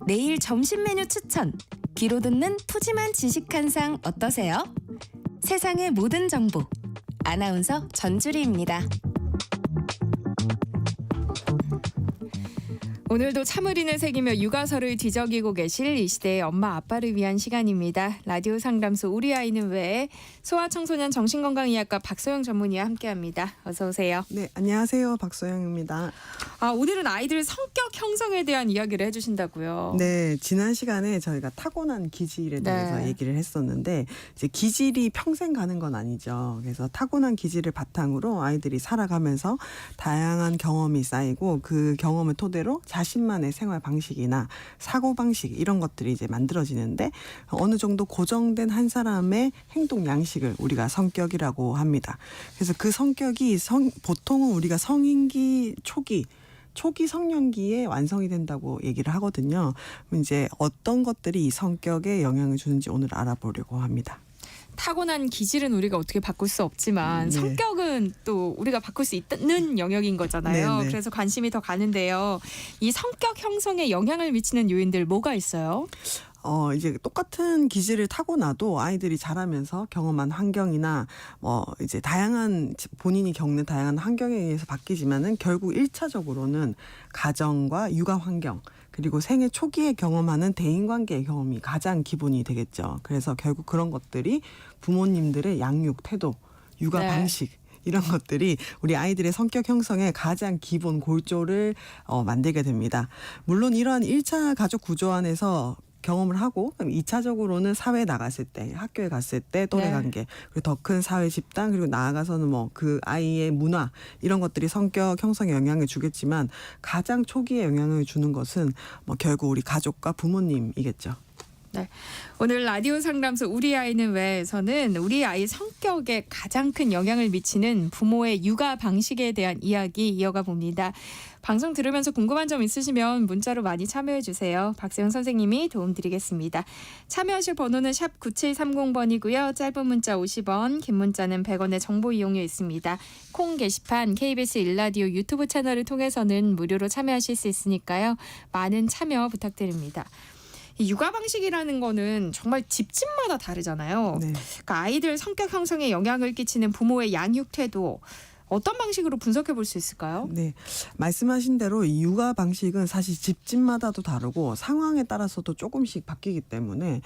내일 점심 메뉴 추천. 귀로 듣는 푸짐한 지식 한 상 어떠세요? 세상의 모든 정보. 아나운서 전주리입니다. 오늘도 참으리는 새기며 육아서를 뒤적이고 계실 이 시대의 엄마 아빠를 위한 시간입니다. 라디오 상담소 우리 아이는 왜 소아청소년 정신건강의학과 박소영 전문의와 함께합니다. 어서 오세요. 네, 안녕하세요. 박소영입니다. 오늘은 아이들 성격 형성에 대한 이야기를 해주신다고요. 네, 지난 시간에 저희가 타고난 기질에 대해서 얘기를 했었는데 이제 기질이 평생 가는 건 아니죠. 그래서 타고난 기질을 바탕으로 아이들이 살아가면서 다양한 경험이 쌓이고 그 경험을 토대로 자신만의 생활 방식이나 사고 방식 이런 것들이 이제 만들어지는데 어느 정도 고정된 한 사람의 행동 양식을 우리가 성격이라고 합니다. 그래서 그 성격이 보통은 우리가 성인기 초기 성년기에 완성이 된다고 얘기를 하거든요. 이제 어떤 것들이 이 성격에 영향을 주는지 오늘 알아보려고 합니다. 타고난 기질은 우리가 어떻게 바꿀 수 없지만 네. 성격은 또 우리가 바꿀 수 있는 영역인 거잖아요. 네, 네. 그래서 관심이 더 가는데요. 이 성격 형성에 영향을 미치는 요인들 뭐가 있어요? 이제 똑같은 기질을 타고나도 아이들이 자라면서 경험한 환경이나 이제 본인이 겪는 다양한 환경에 의해서 바뀌지만은 결국 1차적으로는 가정과 육아 환경 그리고 생애 초기에 경험하는 대인관계의 경험이 가장 기본이 되겠죠. 그래서 결국 그런 것들이 부모님들의 양육 태도, 육아 방식 이런 것들이 우리 아이들의 성격 형성의 가장 기본 골조를 만들게 됩니다. 물론 이러한 1차 가족 구조 안에서 경험을 하고 2차적으로는 사회에 나갔을 때 학교에 갔을 때 또래 관계 그리고 더 큰 사회 집단 그리고 나아가서는 그 아이의 문화 이런 것들이 성격 형성에 영향을 주겠지만 가장 초기에 영향을 주는 것은 결국 우리 가족과 부모님이겠죠. 네. 오늘 라디오 상담소 우리 아이는 왜에서는 우리 아이 성격에 가장 큰 영향을 미치는 부모의 육아 방식에 대한 이야기 이어가 봅니다. 방송 들으면서 궁금한 점 있으시면 문자로 많이 참여해 주세요. 박세영 선생님이 도움드리겠습니다. 참여하실 번호는 샵 9730번이고요. 짧은 문자 50원, 긴 문자는 100원의 정보 이용료 있습니다. 콩 게시판 KBS 일라디오 유튜브 채널을 통해서는 무료로 참여하실 수 있으니까요. 많은 참여 부탁드립니다. 이 육아 방식이라는 거는 정말 집집마다 다르잖아요. 네. 그러니까 아이들 성격 형성에 영향을 끼치는 부모의 양육 태도 어떤 방식으로 분석해 볼 수 있을까요? 네, 말씀하신 대로 이 육아 방식은 사실 집집마다도 다르고 상황에 따라서도 조금씩 바뀌기 때문에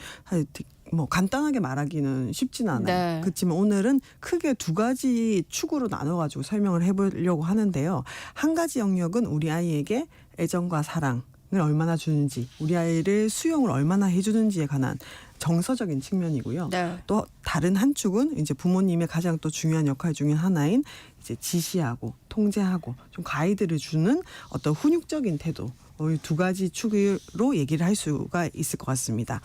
간단하게 말하기는 쉽진 않아요. 네. 그렇지만 오늘은 크게 두 가지 축으로 나눠가지고 설명을 해보려고 하는데요. 한 가지 영역은 우리 아이에게 애정과 사랑을 얼마나 주는지, 우리 아이를 수용을 얼마나 해주는지에 관한 정서적인 측면이고요. 네. 또 다른 한 축은 이제 부모님의 가장 또 중요한 역할 중에 하나인 이제 지시하고 통제하고 좀 가이드를 주는 어떤 훈육적인 태도. 이 두 가지 축으로 얘기를 할 수가 있을 것 같습니다.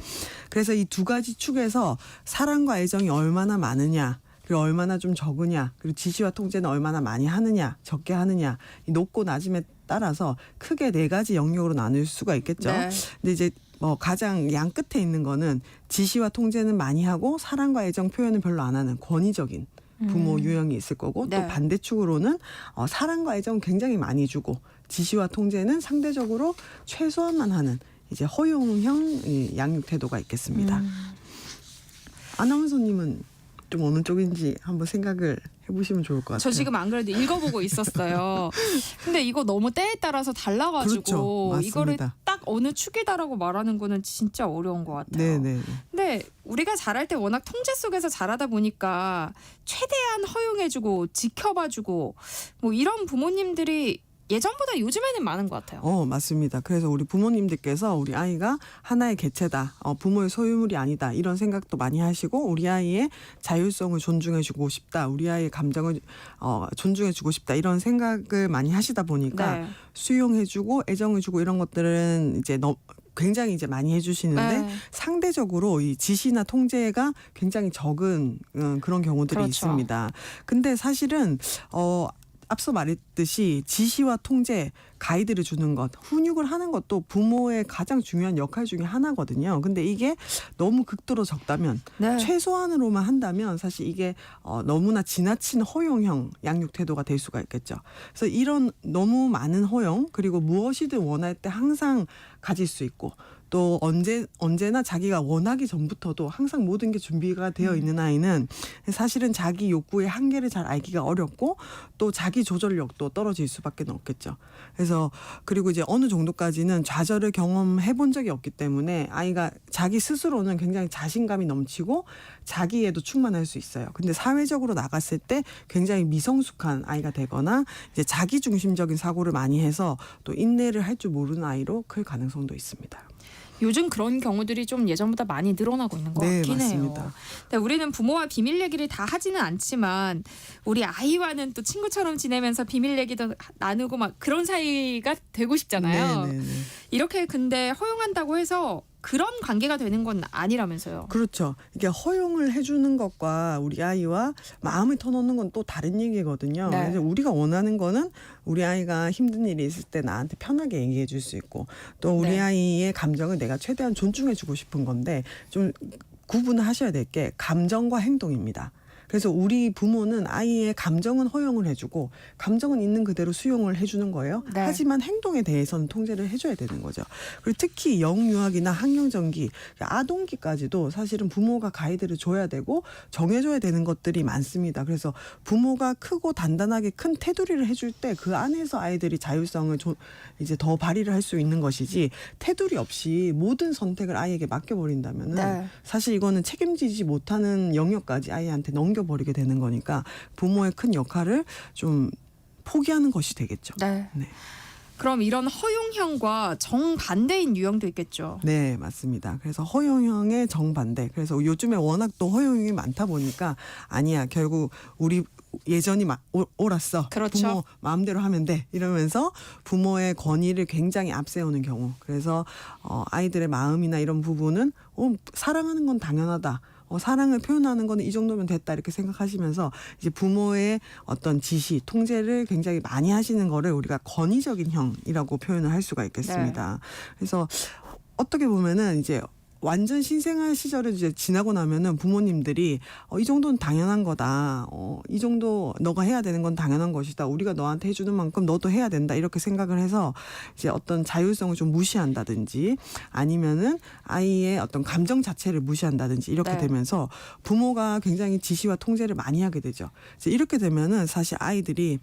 그래서 이 두 가지 축에서 사랑과 애정이 얼마나 많으냐, 그리고 얼마나 좀 적으냐, 그리고 지시와 통제는 얼마나 많이 하느냐, 적게 하느냐, 이 높고 낮음에 따라서 크게 네 가지 영역으로 나눌 수가 있겠죠. 네. 근데 이제 가장 양 끝에 있는 거는 지시와 통제는 많이 하고 사랑과 애정 표현은 별로 안 하는 권위적인 부모 유형이 있을 거고, 또 네. 반대축으로는 사랑과 애정 굉장히 많이 주고 지시와 통제는 상대적으로 최소한만 하는 이제 허용형 이 양육 태도가 있겠습니다. 아나운서님은 좀 어느 쪽인지 한번 생각을 해보시면 좋을 것 같아요. 저 지금 안 그래도 읽어보고 있었어요. 근데 이거 너무 때에 따라서 달라가지고 그렇죠. 맞습니다. 이거를 딱 어느 축이다라고 말하는 거는 진짜 어려운 것 같아요. 네네. 근데 우리가 자랄 때 워낙 통제 속에서 자라다 보니까 최대한 허용해주고 지켜봐주고 뭐 이런 부모님들이 예전보다 요즘에는 많은 것 같아요. 맞습니다. 그래서 우리 부모님들께서 우리 아이가 하나의 개체다, 부모의 소유물이 아니다, 이런 생각도 많이 하시고, 우리 아이의 자율성을 존중해주고 싶다, 우리 아이의 감정을 존중해주고 싶다, 이런 생각을 많이 하시다 보니까 네. 수용해주고 애정해주고 이런 것들은 이제 굉장히 이제 많이 해주시는데, 네. 상대적으로 이 지시나 통제가 굉장히 적은 그런 경우들이 그렇죠. 있습니다. 근데 사실은 앞서 말했듯이 지시와 통제, 가이드를 주는 것, 훈육을 하는 것도 부모의 가장 중요한 역할 중에 하나거든요. 근데 이게 너무 극도로 적다면, 네. 최소한으로만 한다면 사실 이게 너무나 지나친 허용형 양육 태도가 될 수가 있겠죠. 그래서 이런 너무 많은 허용, 그리고 무엇이든 원할 때 항상 가질 수 있고, 또 언제나 자기가 원하기 전부터도 항상 모든 게 준비가 되어 있는 아이는 사실은 자기 욕구의 한계를 잘 알기가 어렵고, 또 자기 조절력도 떨어질 수밖에 없겠죠. 그래서 그리고 이제 어느 정도까지는 좌절을 경험해 본 적이 없기 때문에 아이가 자기 스스로는 굉장히 자신감이 넘치고 자기에도 충만할 수 있어요. 근데 사회적으로 나갔을 때 굉장히 미성숙한 아이가 되거나 이제 자기 중심적인 사고를 많이 해서 또 인내를 할 줄 모르는 아이로 클 가능성도 있습니다. 요즘 그런 경우들이 좀 예전보다 많이 늘어나고 있는 것 네, 같긴 맞습니다. 해요. 근데 우리는 부모와 비밀 얘기를 다 하지는 않지만 우리 아이와는 또 친구처럼 지내면서 비밀 얘기도 나누고 막 그런 사이가 되고 싶잖아요. 네네네. 이렇게 근데 허용한다고 해서 그런 관계가 되는 건 아니라면서요. 그렇죠. 이게 허용을 해주는 것과 우리 아이와 마음을 터놓는 건 또 다른 얘기거든요. 네. 그래서 우리가 원하는 거는 우리 아이가 힘든 일이 있을 때 나한테 편하게 얘기해 줄 수 있고, 또 우리 네. 아이의 감정을 내가 최대한 존중해 주고 싶은 건데, 좀 구분을 하셔야 될 게 감정과 행동입니다. 그래서 우리 부모는 아이의 감정은 허용을 해주고 감정은 있는 그대로 수용을 해주는 거예요. 네. 하지만 행동에 대해서는 통제를 해줘야 되는 거죠. 그리고 특히 영유아기나 학령전기, 아동기까지도 사실은 부모가 가이드를 줘야 되고 정해줘야 되는 것들이 많습니다. 그래서 부모가 크고 단단하게 큰 테두리를 해줄 때 그 안에서 아이들이 자율성을 이제 더 발휘를 할 수 있는 것이지, 테두리 없이 모든 선택을 아이에게 맡겨버린다면은 네. 사실 이거는 책임지지 못하는 영역까지 아이한테 넘겨버리게 되는 거니까 부모의 큰 역할을 좀 포기하는 것이 되겠죠. 네. 네. 그럼 이런 허용형과 정반대인 유형도 있겠죠. 네, 맞습니다. 그래서 허용형의 정반대. 그래서 요즘에 워낙 또 허용형이 많다 보니까 아니야, 결국 우리 예전이 옳았어. 그렇죠. 부모 마음대로 하면 돼. 이러면서 부모의 권위를 굉장히 앞세우는 경우. 그래서 아이들의 마음이나 이런 부분은 사랑하는 건 당연하다. 사랑을 표현하는 거는 이 정도면 됐다, 이렇게 생각하시면서 이제 부모의 어떤 지시, 통제를 굉장히 많이 하시는 거를 우리가 권위적인 형이라고 표현을 할 수가 있겠습니다. 그래서 어떻게 보면은 이제 완전 신생아 시절을 이제 지나고 나면은 부모님들이 이 정도는 당연한 거다. 이 정도 너가 해야 되는 건 당연한 것이다. 우리가 너한테 해주는 만큼 너도 해야 된다. 이렇게 생각을 해서 이제 어떤 자율성을 좀 무시한다든지, 아니면은 아이의 어떤 감정 자체를 무시한다든지, 이렇게 네. 되면서 부모가 굉장히 지시와 통제를 많이 하게 되죠. 이제 이렇게 되면은 사실 아이들이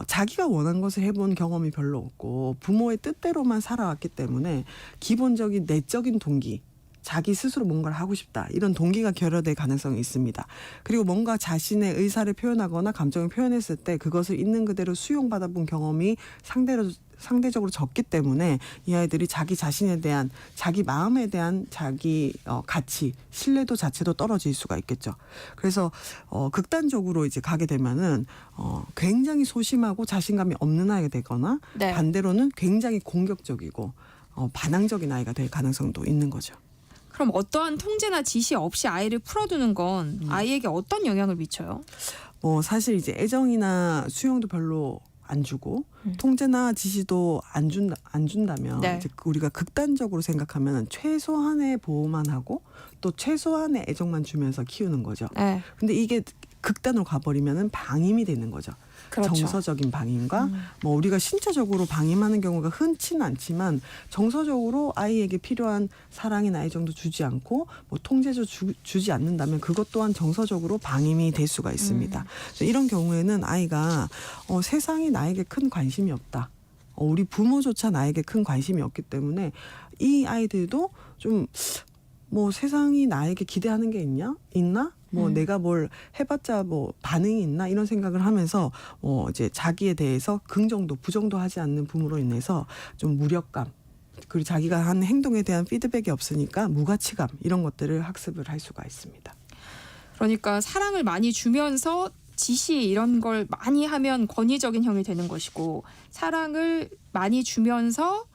자기가 원한 것을 해본 경험이 별로 없고 부모의 뜻대로만 살아왔기 때문에 기본적인 내적인 동기, 자기 스스로 뭔가를 하고 싶다 이런 동기가 결여될 가능성이 있습니다. 그리고 뭔가 자신의 의사를 표현하거나 감정을 표현했을 때 그것을 있는 그대로 수용받아본 경험이 상대적으로 적기 때문에 이 아이들이 자기 자신에 대한 자기 마음에 대한 자기 가치, 신뢰도 자체도 떨어질 수가 있겠죠. 그래서 극단적으로 이제 가게 되면은 굉장히 소심하고 자신감이 없는 아이가 되거나 네. 반대로는 굉장히 공격적이고 반항적인 아이가 될 가능성도 있는 거죠. 그럼 어떠한 통제나 지시 없이 아이를 풀어두는 건 아이에게 어떤 영향을 미쳐요? 사실 이제 애정이나 수용도 별로 안 주고 통제나 지시도 안 준다면 네. 이제 우리가 극단적으로 생각하면 최소한의 보호만 하고 또 최소한의 애정만 주면서 키우는 거죠. 네. 근데 이게 극단으로 가버리면은 방임이 되는 거죠. 그렇죠. 정서적인 방임과 우리가 신체적으로 방임하는 경우가 흔치는 않지만 정서적으로 아이에게 필요한 사랑이나 애정도 주지 않고 통제도 주지 않는다면 그것 또한 정서적으로 방임이 될 수가 있습니다. 이런 경우에는 아이가 세상이 나에게 큰 관심이 없다. 우리 부모조차 나에게 큰 관심이 없기 때문에 이 아이들도 좀 세상이 나에게 기대하는 게 있나? 내가 뭘 해봤자 반응이 있나 이런 생각을 하면서 이제 자기에 대해서 긍정도 부정도 하지 않는 부모로 인해서 좀 무력감 그리고 자기가 한 행동에 대한 피드백이 없으니까 무가치감 이런 것들을 학습을 할 수가 있습니다. 그러니까 사랑을 많이 주면서 지시 이런 걸 많이 하면 권위적인 형이 되는 것이고 사랑을 많이 주면서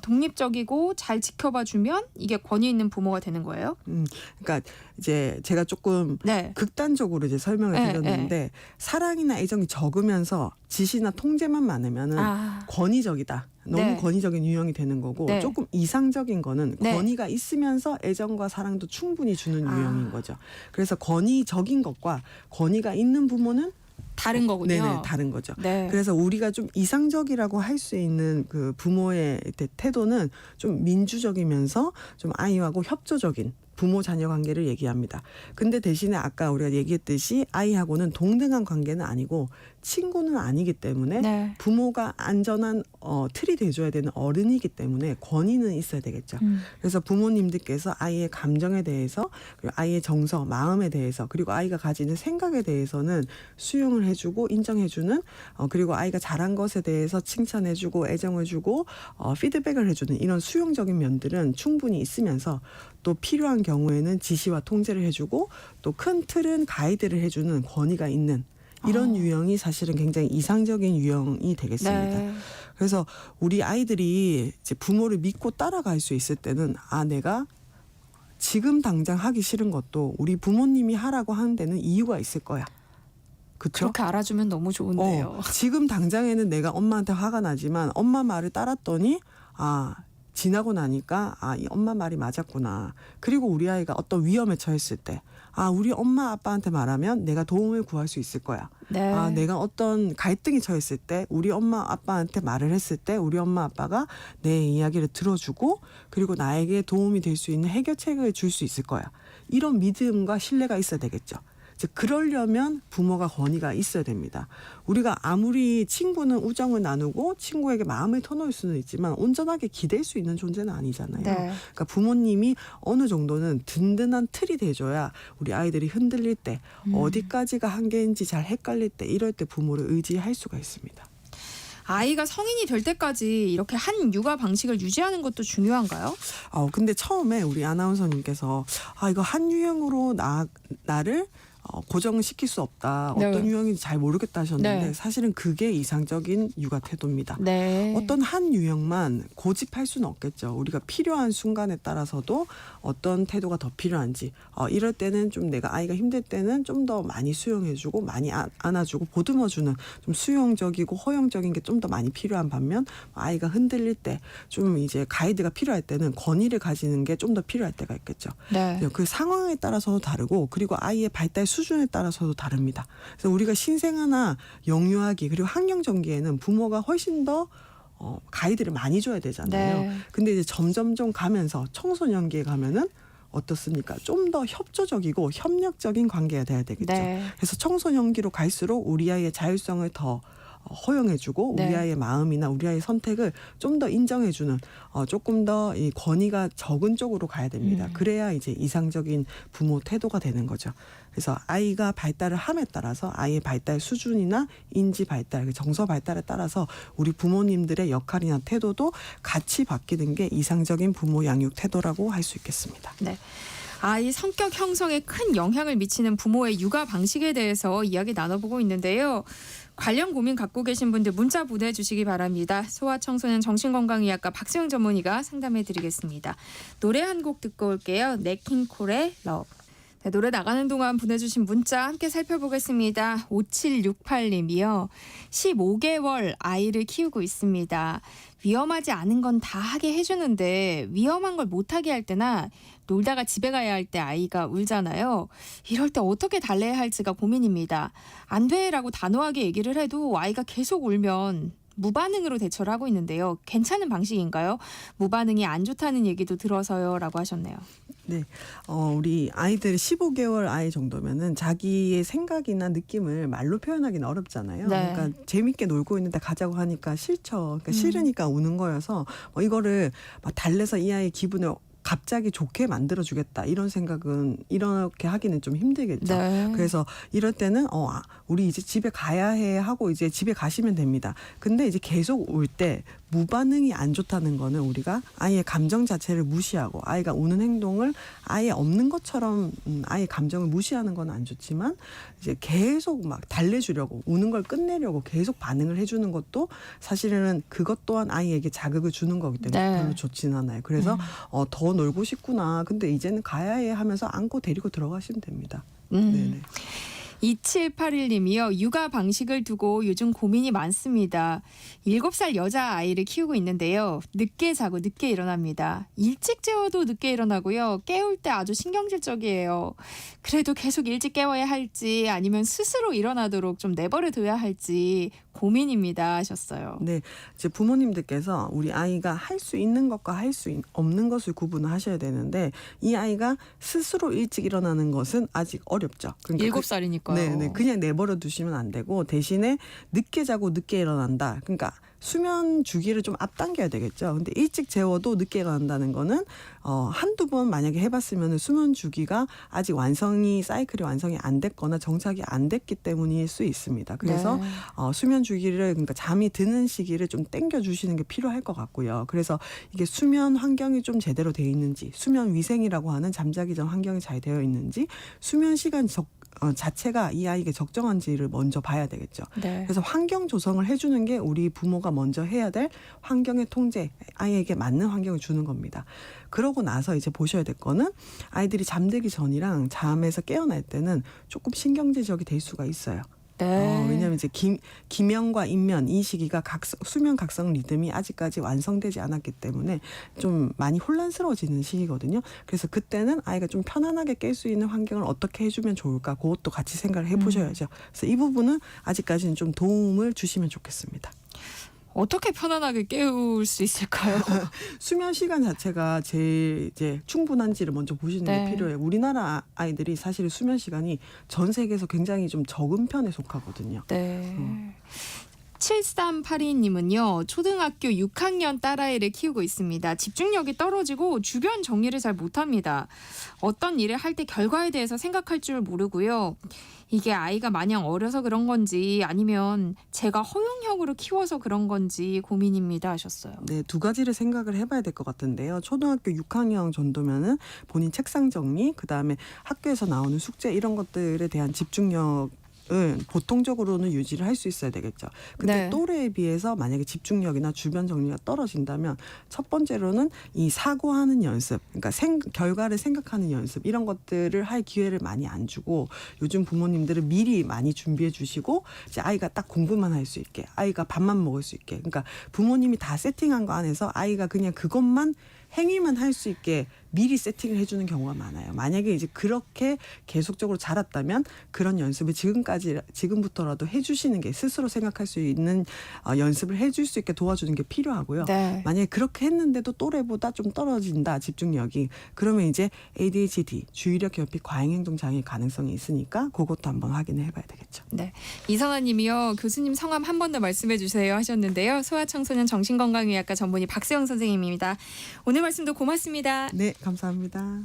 독립적이고 잘 지켜봐 주면 이게 권위 있는 부모가 되는 거예요? 그러니까 이제 제가 조금 네. 극단적으로 이제 설명을 네, 드렸는데 사랑이나 애정이 적으면서 지시나 통제만 많으면은 권위적이다. 너무 네. 권위적인 유형이 되는 거고 네. 조금 이상적인 거는 네. 권위가 있으면서 애정과 사랑도 충분히 주는 유형인 거죠. 그래서 권위적인 것과 권위가 있는 부모는 다른 거군요. 네네, 다른 거죠. 네. 그래서 우리가 좀 이상적이라고 할 수 있는 그 부모의 태도는 좀 민주적이면서 좀 아이하고 협조적인 부모 자녀 관계를 얘기합니다. 근데 대신에 아까 우리가 얘기했듯이 아이하고는 동등한 관계는 아니고 친구는 아니기 때문에 네. 부모가 안전한 틀이 돼줘야 되는 어른이기 때문에 권위는 있어야 되겠죠. 그래서 부모님들께서 아이의 감정에 대해서 그리고 아이의 정서, 마음에 대해서 그리고 아이가 가지는 생각에 대해서는 수용을 해주고 인정해주는 그리고 아이가 잘한 것에 대해서 칭찬해주고 애정해주고 피드백을 해주는 이런 수용적인 면들은 충분히 있으면서 또 필요한 경우에는 지시와 통제를 해주고 또 큰 틀은 가이드를 해주는 권위가 있는 이런 유형이 사실은 굉장히 이상적인 유형이 되겠습니다. 네. 그래서 우리 아이들이 이제 부모를 믿고 따라갈 수 있을 때는 내가 지금 당장 하기 싫은 것도 우리 부모님이 하라고 하는 데는 이유가 있을 거야. 그렇죠? 그렇게 알아주면 너무 좋은데요. 지금 당장에는 내가 엄마한테 화가 나지만 엄마 말을 따랐더니 지나고 나니까 이 엄마 말이 맞았구나. 그리고 우리 아이가 어떤 위험에 처했을 때 우리 엄마 아빠한테 말하면 내가 도움을 구할 수 있을 거야. 네. 내가 어떤 갈등에 처했을 때 우리 엄마 아빠한테 말을 했을 때 우리 엄마 아빠가 내 이야기를 들어주고 그리고 나에게 도움이 될 수 있는 해결책을 줄 수 있을 거야. 이런 믿음과 신뢰가 있어야 되겠죠. 즉 그러려면 부모가 권위가 있어야 됩니다. 우리가 아무리 친구는 우정을 나누고 친구에게 마음을 터놓을 수는 있지만 온전하게 기댈 수 있는 존재는 아니잖아요. 네. 그러니까 부모님이 어느 정도는 든든한 틀이 돼줘야 우리 아이들이 흔들릴 때 어디까지가 한계인지 잘 헷갈릴 때 이럴 때 부모를 의지할 수가 있습니다. 아이가 성인이 될 때까지 이렇게 한 육아 방식을 유지하는 것도 중요한가요? 근데 처음에 우리 아나운서님께서 이거 한 유형으로 나를 고정시킬 수 없다. 네. 어떤 유형인지 잘 모르겠다 하셨는데 네. 사실은 그게 이상적인 육아 태도입니다. 네. 어떤 한 유형만 고집할 수는 없겠죠. 우리가 필요한 순간에 따라서도 어떤 태도가 더 필요한지 이럴 때는 좀 내가 아이가 힘들 때는 좀 더 많이 수용해주고 많이 안아주고 보듬어주는 좀 수용적이고 허용적인 게 좀 더 많이 필요한 반면 아이가 흔들릴 때 좀 이제 가이드가 필요할 때는 권위를 가지는 게 좀 더 필요할 때가 있겠죠. 네. 그 상황에 따라서도 다르고 그리고 아이의 발달 수준에 따라서도 다릅니다. 그래서 우리가 신생아나 영유아기 그리고 학령전기에는 부모가 훨씬 더 가이드를 많이 줘야 되잖아요. 네. 근데 이제 점점점 가면서 청소년기에 가면은 어떻습니까? 좀 더 협조적이고 협력적인 관계가 돼야 되겠죠. 네. 그래서 청소년기로 갈수록 우리 아이의 자율성을 더 허용해주고 우리 네. 아이의 마음이나 우리 아이의 선택을 좀 더 인정해주는 조금 더 이 권위가 적은 쪽으로 가야 됩니다. 그래야 이제 이상적인 부모 태도가 되는 거죠. 그래서 아이가 발달을 함에 따라서 아이의 발달 수준이나 인지 발달, 정서 발달에 따라서 우리 부모님들의 역할이나 태도도 같이 바뀌는 게 이상적인 부모 양육 태도라고 할 수 있겠습니다. 네. 아이 성격 형성에 큰 영향을 미치는 부모의 육아 방식에 대해서 이야기 나눠보고 있는데요. 관련 고민 갖고 계신 분들 문자 보내주시기 바랍니다. 소아청소년 정신건강의학과 박수영 전문의가 상담해드리겠습니다. 노래 한 곡 듣고 올게요. 네킹콜의 러브. 네, 노래 나가는 동안 보내주신 문자 함께 살펴보겠습니다. 5768님이요. 15개월 아이를 키우고 있습니다. 위험하지 않은 건 다 하게 해주는데 위험한 걸 못하게 할 때나 놀다가 집에 가야 할 때 아이가 울잖아요. 이럴 때 어떻게 달래야 할지가 고민입니다. 안 돼라고 단호하게 얘기를 해도 아이가 계속 울면 무반응으로 대처를 하고 있는데요. 괜찮은 방식인가요? 무반응이 안 좋다는 얘기도 들어서요. 라고 하셨네요. 네, 우리 아이들 15개월 아이 정도면은 자기의 생각이나 느낌을 말로 표현하기는 어렵잖아요. 네. 그러니까 재밌게 놀고 있는데 가자고 하니까 싫죠. 그러니까 싫으니까 우는 거여서 이거를 막 달래서 이 아이의 기분을 갑자기 좋게 만들어주겠다 이런 생각은 이렇게 하기는 좀 힘들겠죠. 네. 그래서 이럴 때는 우리 이제 집에 가야 해 하고 이제 집에 가시면 됩니다. 근데 이제 계속 울 때 무반응이 안 좋다는 거는 우리가 아이의 감정 자체를 무시하고 아이가 우는 행동을 아예 없는 것처럼 아이의 감정을 무시하는 건 안 좋지만 이제 계속 막 달래주려고 우는 걸 끝내려고 계속 반응을 해주는 것도 사실은 그것 또한 아이에게 자극을 주는 거기 때문에 네. 별로 좋진 않아요. 그래서 더 놀고 싶구나. 근데 이제는 가야 해 하면서 안고 데리고 들어가시면 됩니다. 네네. 2781님이요. 육아 방식을 두고 요즘 고민이 많습니다. 7살 여자아이를 키우고 있는데요. 늦게 자고 늦게 일어납니다. 일찍 재워도 늦게 일어나고요. 깨울 때 아주 신경질적이에요. 그래도 계속 일찍 깨워야 할지 아니면 스스로 일어나도록 좀 내버려둬야 할지 고민입니다 하셨어요. 네, 이제 부모님들께서 우리 아이가 할 수 있는 것과 할 수 없는 것을 구분을 하셔야 되는데 이 아이가 스스로 일찍 일어나는 것은 아직 어렵죠. 그러니까 7살이니까요. 네, 그냥 내버려 두시면 안 되고 대신에 늦게 자고 늦게 일어난다. 그러니까 수면 주기를 좀 앞당겨야 되겠죠. 근데 일찍 재워도 늦게 일어난다는 거는 한두 번 만약에 해봤으면 수면 주기가 아직 사이클이 완성이 안 됐거나 정착이 안 됐기 때문일 수 있습니다. 그래서 네. 수면 주기를 그러니까 잠이 드는 시기를 좀 당겨 주시는 게 필요할 것 같고요. 그래서 이게 수면 환경이 좀 제대로 되어 있는지, 수면 위생이라고 하는 잠자기 전 환경이 잘 되어 있는지, 수면 시간 자체가 이 아이에게 적정한지를 먼저 봐야 되겠죠. 네. 그래서 환경 조성을 해주는 게 우리 부모가 먼저 해야 될 환경의 통제, 아이에게 맞는 환경을 주는 겁니다. 그러고 나서 이제 보셔야 될 거는 아이들이 잠들기 전이랑 잠에서 깨어날 때는 조금 신경질적이 될 수가 있어요. 네. 왜냐하면 이제 기면과 인면 이 시기가 수면 각성 리듬이 아직까지 완성되지 않았기 때문에 좀 많이 혼란스러워지는 시기거든요. 그래서 그때는 아이가 좀 편안하게 깰 수 있는 환경을 어떻게 해주면 좋을까 그것도 같이 생각을 해보셔야죠. 그래서 이 부분은 아직까지는 좀 도움을 주시면 좋겠습니다. 어떻게 편안하게 깨울 수 있을까요? 수면 시간 자체가 제일 이제 충분한지를 먼저 보시는 네. 게 필요해요. 우리나라 아이들이 사실 수면 시간이 전 세계에서 굉장히 좀 적은 편에 속하거든요. 네. 7382님은요. 초등학교 6학년 딸아이를 키우고 있습니다. 집중력이 떨어지고 주변 정리를 잘 못합니다. 어떤 일을 할 때 결과에 대해서 생각할 줄 모르고요. 이게 아이가 마냥 어려서 그런 건지 아니면 제가 허용형으로 키워서 그런 건지 고민입니다 하셨어요. 네, 두 가지를 생각을 해봐야 될 것 같은데요. 초등학교 6학년 정도면은 본인 책상 정리, 그다음에 학교에서 나오는 숙제 이런 것들에 대한 집중력 보통적으로는 유지를 할 수 있어야 되겠죠. 근데 네. 또래에 비해서 만약에 집중력이나 주변 정리가 떨어진다면 첫 번째로는 이 사고하는 연습, 그러니까 결과를 생각하는 연습 이런 것들을 할 기회를 많이 안 주고 요즘 부모님들은 미리 많이 준비해 주시고 이제 아이가 딱 공부만 할 수 있게, 아이가 밥만 먹을 수 있게, 그러니까 부모님이 다 세팅한 거 안에서 아이가 그냥 그것만 행위만 할 수 있게 미리 세팅을 해주는 경우가 많아요. 만약에 이제 그렇게 계속적으로 자랐다면 그런 연습을 지금부터라도 해주시는 게 스스로 생각할 수 있는 연습을 해줄 수 있게 도와주는 게 필요하고요. 네. 만약에 그렇게 했는데도 또래보다 좀 떨어진다 집중력이 그러면 이제 ADHD 주의력 결핍 과잉행동 장애 가능성이 있으니까 그것도 한번 확인을 해봐야 되겠죠. 네. 이성아님이요. 교수님 성함 한 번 더 말씀해 주세요 하셨는데요. 소아청소년 정신건강의학과 전문의 박세영 선생님입니다. 오늘 말씀도 고맙습니다. 네, 감사합니다.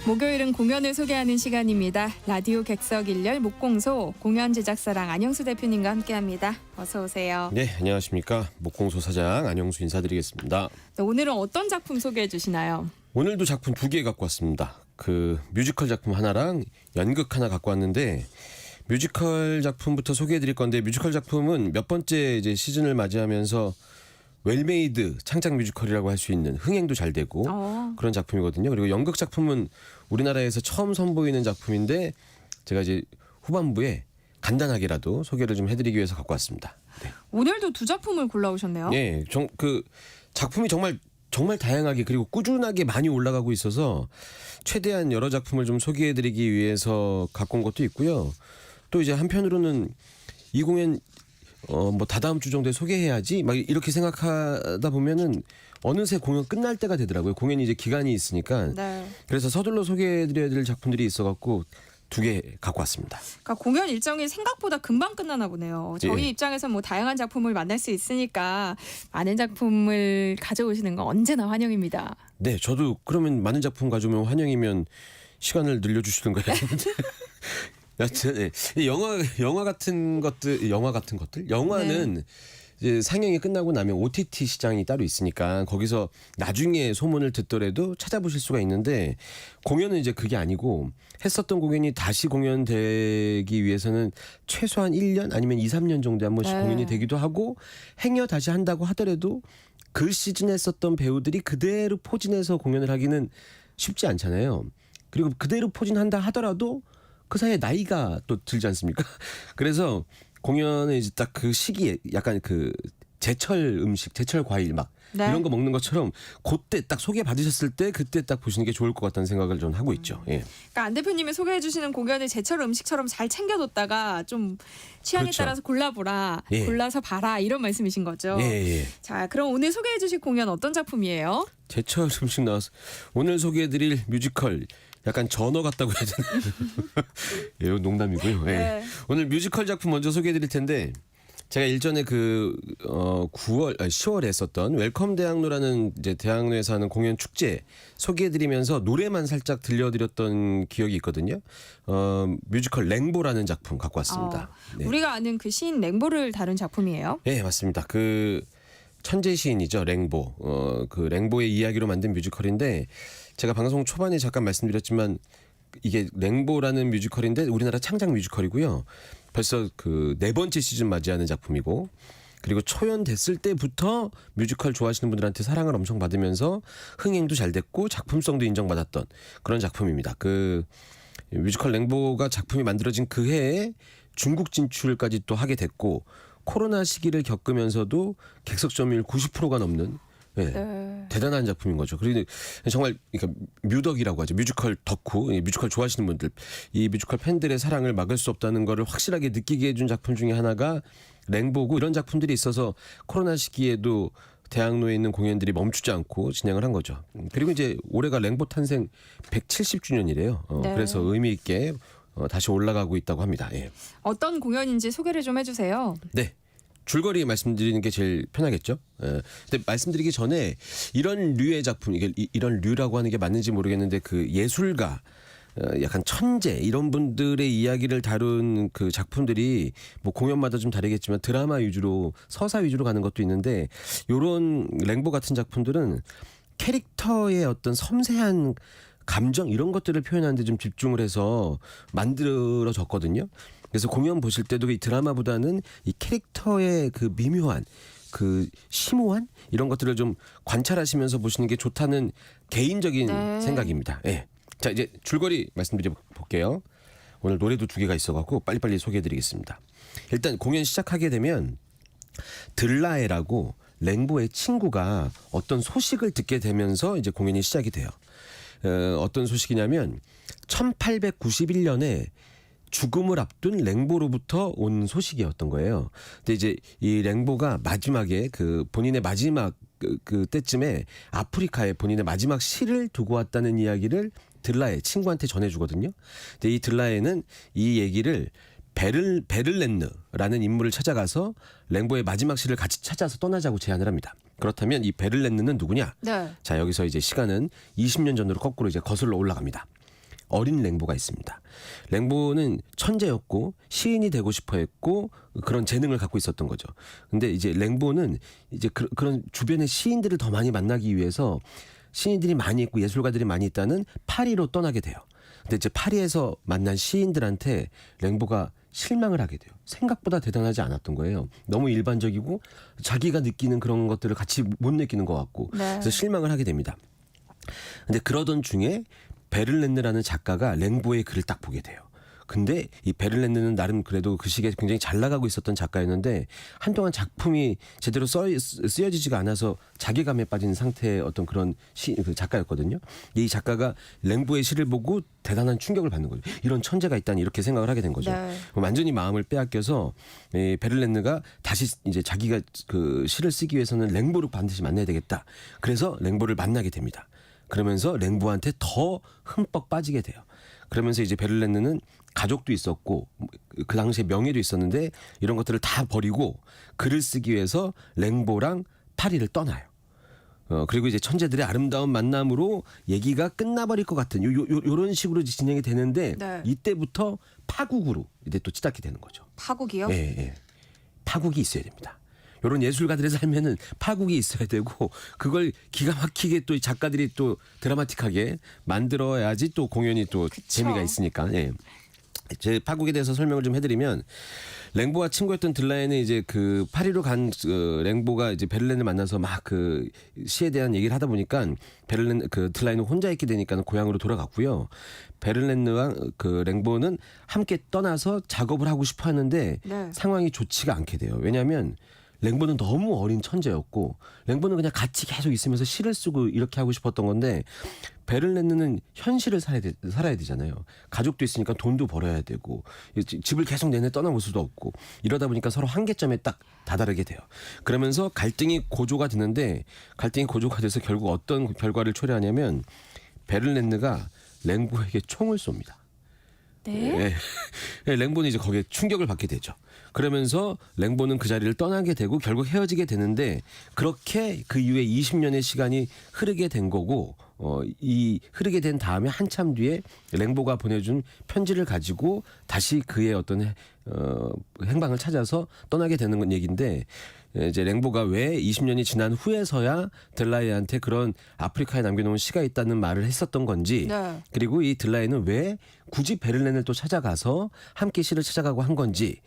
목요일은 공연을 소개하는 시간입니다. 라디오 객석 일열 목공소 공연 제작사랑 안영수 대표님과 함께합니다. 어서 오세요. 네, 안녕하십니까. 목공소 사장 안영수 인사드리겠습니다. 네, 오늘은 어떤 작품 소개해 주시나요? 오늘도 작품 2개 갖고 왔습니다. 그 뮤지컬 작품 하나랑 연극 하나 갖고 왔는데 뮤지컬 작품부터 소개해드릴 건데 뮤지컬 작품은 몇 번째 이제 시즌을 맞이하면서 웰메이드 창작 뮤지컬이라고 할 수 있는 흥행도 잘 되고 그런 작품이거든요. 그리고 연극 작품은 우리나라에서 처음 선보이는 작품인데 제가 이제 후반부에 간단하게라도 소개를 좀 해드리기 위해서 갖고 왔습니다. 네. 오늘도 두 작품을 골라오셨네요. 예, 그 작품이 정말 다양하게 그리고 꾸준하게 많이 올라가고 있어서 최대한 여러 작품을 좀 소개해드리기 위해서 갖고 온 것도 있고요. 또 이제 한편으로는 이 공연 뭐 다다음 주 정도에 소개해야지 막 이렇게 생각하다 보면은 어느새 공연 끝날 때가 되더라고요. 공연이 이제 기간이 있으니까. 네. 그래서 서둘러 소개해드려야 될 작품들이 있어갖고 2개 갖고 왔습니다. 그러니까 공연 일정이 생각보다 금방 끝나나 보네요. 저희 예. 입장에서 뭐 다양한 작품을 만날 수 있으니까 많은 작품을 가져오시는 건 언제나 환영입니다. 네, 저도 그러면 많은 작품 가져오면 환영이면 시간을 늘려주시는 거예요. 여튼 영화 같은 것들 영화는 네. 이제 상영이 끝나고 나면 OTT 시장이 따로 있으니까 거기서 나중에 소문을 듣더라도 찾아보실 수가 있는데 공연은 이제 그게 아니고 했었던 공연이 다시 공연되기 위해서는 최소한 1년 아니면 2, 3년 정도에 한 번씩 네. 공연이 되기도 하고 행여 다시 한다고 하더라도 그 시즌에 썼던 배우들이 그대로 포진해서 공연을 하기는 쉽지 않잖아요. 그리고 그대로 포진한다 하더라도 그 사이에 나이가 또 들지 않습니까? 그래서 공연은 이제 딱 그 시기에 약간 그 제철 음식, 제철 과일 막 네. 이런 거 먹는 것처럼 그때 딱 소개 받으셨을 때 그때 딱 보시는 게 좋을 것 같다는 생각을 좀 하고 있죠. 예. 그러니까 안 대표님이 소개해 주시는 공연을 제철 음식처럼 잘 챙겨뒀다가 좀 취향에 그렇죠. 따라서 골라보라, 예. 골라서 봐라 이런 말씀이신 거죠. 예. 자, 그럼 오늘 소개해 주실 공연 어떤 작품이에요? 제철 음식 나와서 오늘 소개해드릴 뮤지컬 약간 전어 같다고 해야 되나? 예, 이건 농담이고요. 예. 네. 오늘 뮤지컬 작품 먼저 소개해드릴 텐데 제가 일전에 10월에 했었던 웰컴 대학로라는 이제 대학로에서 하는 공연 축제 소개해드리면서 노래만 살짝 들려드렸던 기억이 있거든요. 뮤지컬 랭보라는 작품 갖고 왔습니다. 네. 우리가 아는 그 시인 랭보를 다룬 작품이에요. 네, 맞습니다. 그 천재 시인이죠, 랭보. 그 랭보의 이야기로 만든 뮤지컬인데 제가 방송 초반에 잠깐 말씀드렸지만 이게 랭보라는 뮤지컬인데 우리나라 창작 뮤지컬이고요. 벌써 그 4번째 시즌 맞이하는 작품이고 그리고 초연됐을 때부터 뮤지컬 좋아하시는 분들한테 사랑을 엄청 받으면서 흥행도 잘 됐고 작품성도 인정받았던 그런 작품입니다. 그 뮤지컬 랭보가 작품이 만들어진 그 해에 중국 진출까지 또 하게 됐고 코로나 시기를 겪으면서도 객석 점유율 90%가 넘는 대단한 작품인 거죠. 그리고 정말 그러니까 뮤덕이라고 하죠. 뮤지컬 덕후, 뮤지컬 좋아하시는 분들, 이 뮤지컬 팬들의 사랑을 막을 수 없다는 거를 확실하게 느끼게 해준 작품 중에 하나가 랭보고 이런 작품들이 있어서 코로나 시기에도 대학로에 있는 공연들이 멈추지 않고 진행을 한 거죠. 그리고 이제 올해가 랭보 탄생 170주년이래요. 네. 그래서 의미 있게 다시 올라가고 있다고 합니다. 예. 어떤 공연인지 소개를 좀 해주세요. 네. 줄거리 말씀드리는 게 제일 편하겠죠. 예. 근데 말씀드리기 전에 이런 류의 작품, 이게 이런 류라고 하는 게 맞는지 모르겠는데 그 예술가, 약간 천재 이런 분들의 이야기를 다룬 그 작품들이 뭐 공연마다 좀 다르겠지만 드라마 위주로 서사 위주로 가는 것도 있는데 요런 랭보 같은 작품들은 캐릭터의 어떤 섬세한 감정 이런 것들을 표현하는 데 좀 집중을 해서 만들어졌거든요. 그래서 공연 보실 때도 이 드라마보다는 이 캐릭터의 그 미묘한 그 심오한 이런 것들을 좀 관찰하시면서 보시는 게 좋다는 개인적인 생각입니다. 예. 자, 이제 줄거리 말씀드려 볼게요. 오늘 노래도 2개가 있어갖고 빨리빨리 소개해드리겠습니다. 일단 공연 시작하게 되면 들라에라고 랭보의 친구가 어떤 소식을 듣게 되면서 이제 공연이 시작이 돼요. 어떤 소식이냐면 1891년에 죽음을 앞둔 랭보로부터 온 소식이었던 거예요. 근데 이제 이 랭보가 마지막에 그 본인의 마지막 그 때쯤에 아프리카에 본인의 마지막 시를 두고 왔다는 이야기를 들라에 친구한테 전해주거든요. 근데 이 들라에는 이 얘기를 베를렌느라는 인물을 찾아가서 랭보의 마지막 시를 같이 찾아서 떠나자고 제안을 합니다. 그렇다면 이 베를렌느는 누구냐? 네. 자, 여기서 이제 시간은 20년 전으로 거꾸로 이제 거슬러 올라갑니다. 어린 랭보가 있습니다. 랭보는 천재였고 시인이 되고 싶어 했고 그런 재능을 갖고 있었던 거죠. 근데 이제 랭보는 이제 그런 주변의 시인들을 더 많이 만나기 위해서 시인들이 많이 있고 예술가들이 많이 있다는 파리로 떠나게 돼요. 근데 이제 파리에서 만난 시인들한테 랭보가 실망을 하게 돼요. 생각보다 대단하지 않았던 거예요. 너무 일반적이고 자기가 느끼는 그런 것들을 같이 못 느끼는 것 같고 네. 그래서 실망을 하게 됩니다. 근데 그러던 중에 베를렌느라는 작가가 랭보의 글을 딱 보게 돼요. 근데 이 베를렌느는 나름 그래도 그 시기에 굉장히 잘 나가고 있었던 작가였는데 한동안 작품이 제대로 쓰여지지가 않아서 자괴감에 빠진 상태의 어떤 그런 그 작가였거든요. 이 작가가 랭보의 시를 보고 대단한 충격을 받는 거죠. 이런 천재가 있다니 이렇게 생각을 하게 된 거죠. 네. 완전히 마음을 빼앗겨서 이 베를렌느가 다시 이제 자기가 그 시를 쓰기 위해서는 랭보를 반드시 만나야 되겠다. 그래서 랭보를 만나게 됩니다. 그러면서 랭보한테 더 흠뻑 빠지게 돼요. 그러면서 이제 베를렌느는 가족도 있었고 그 당시에 명예도 있었는데 이런 것들을 다 버리고 글을 쓰기 위해서 랭보랑 파리를 떠나요. 그리고 이제 천재들의 아름다운 만남으로 얘기가 끝나버릴 것 같은 요런 식으로 진행이 되는데 네. 이때부터 파국으로 이제 또 치닫게 되는 거죠. 파국이요? 예, 예. 파국이 있어야 됩니다. 이런 예술가들의 삶에는 파국이 있어야 되고 그걸 기가 막히게 또 작가들이 또 드라마틱하게 만들어야지 또 공연이 또 그쵸. 재미가 있으니까. 예. 제 파국에 대해서 설명을 좀 해드리면 랭보와 친구였던 들라에는 이제 그 파리로 간 랭보가 이제 베를렌을 만나서 막 그 시에 대한 얘기를 하다 보니까 그 들라에는 혼자 있게 되니까 고향으로 돌아갔고요. 베를렌과 그 랭보는 함께 떠나서 작업을 하고 싶어 하는데 네. 상황이 좋지가 않게 돼요. 왜냐하면 랭보는 너무 어린 천재였고 랭보는 그냥 같이 계속 있으면서 시를 쓰고 이렇게 하고 싶었던 건데 베를렌느는 현실을 살아야 되잖아요. 가족도 있으니까 돈도 벌어야 되고 집을 계속 내내 떠나볼 수도 없고 이러다 보니까 서로 한계점에 딱 다다르게 돼요. 그러면서 갈등이 고조가 되는데 갈등이 고조가 돼서 결국 어떤 결과를 초래하냐면 베를렌느가 랭보에게 총을 쏩니다. 네. 네. 랭보는 이제 거기에 충격을 받게 되죠. 그러면서 랭보는 그 자리를 떠나게 되고 결국 헤어지게 되는데 그렇게 그 이후에 20년의 시간이 흐르게 된 거고 이 흐르게 된 다음에 한참 뒤에 랭보가 보내준 편지를 가지고 다시 그의 어떤 행방을 찾아서 떠나게 되는 건 얘기인데 이제 랭보가 왜 20년이 지난 후에서야 들라에한테 그런 아프리카에 남겨놓은 시가 있다는 말을 했었던 건지 네. 그리고 이 들라에는 왜 굳이 베를렌을 또 찾아가서 함께 시를 찾아가고 한 건지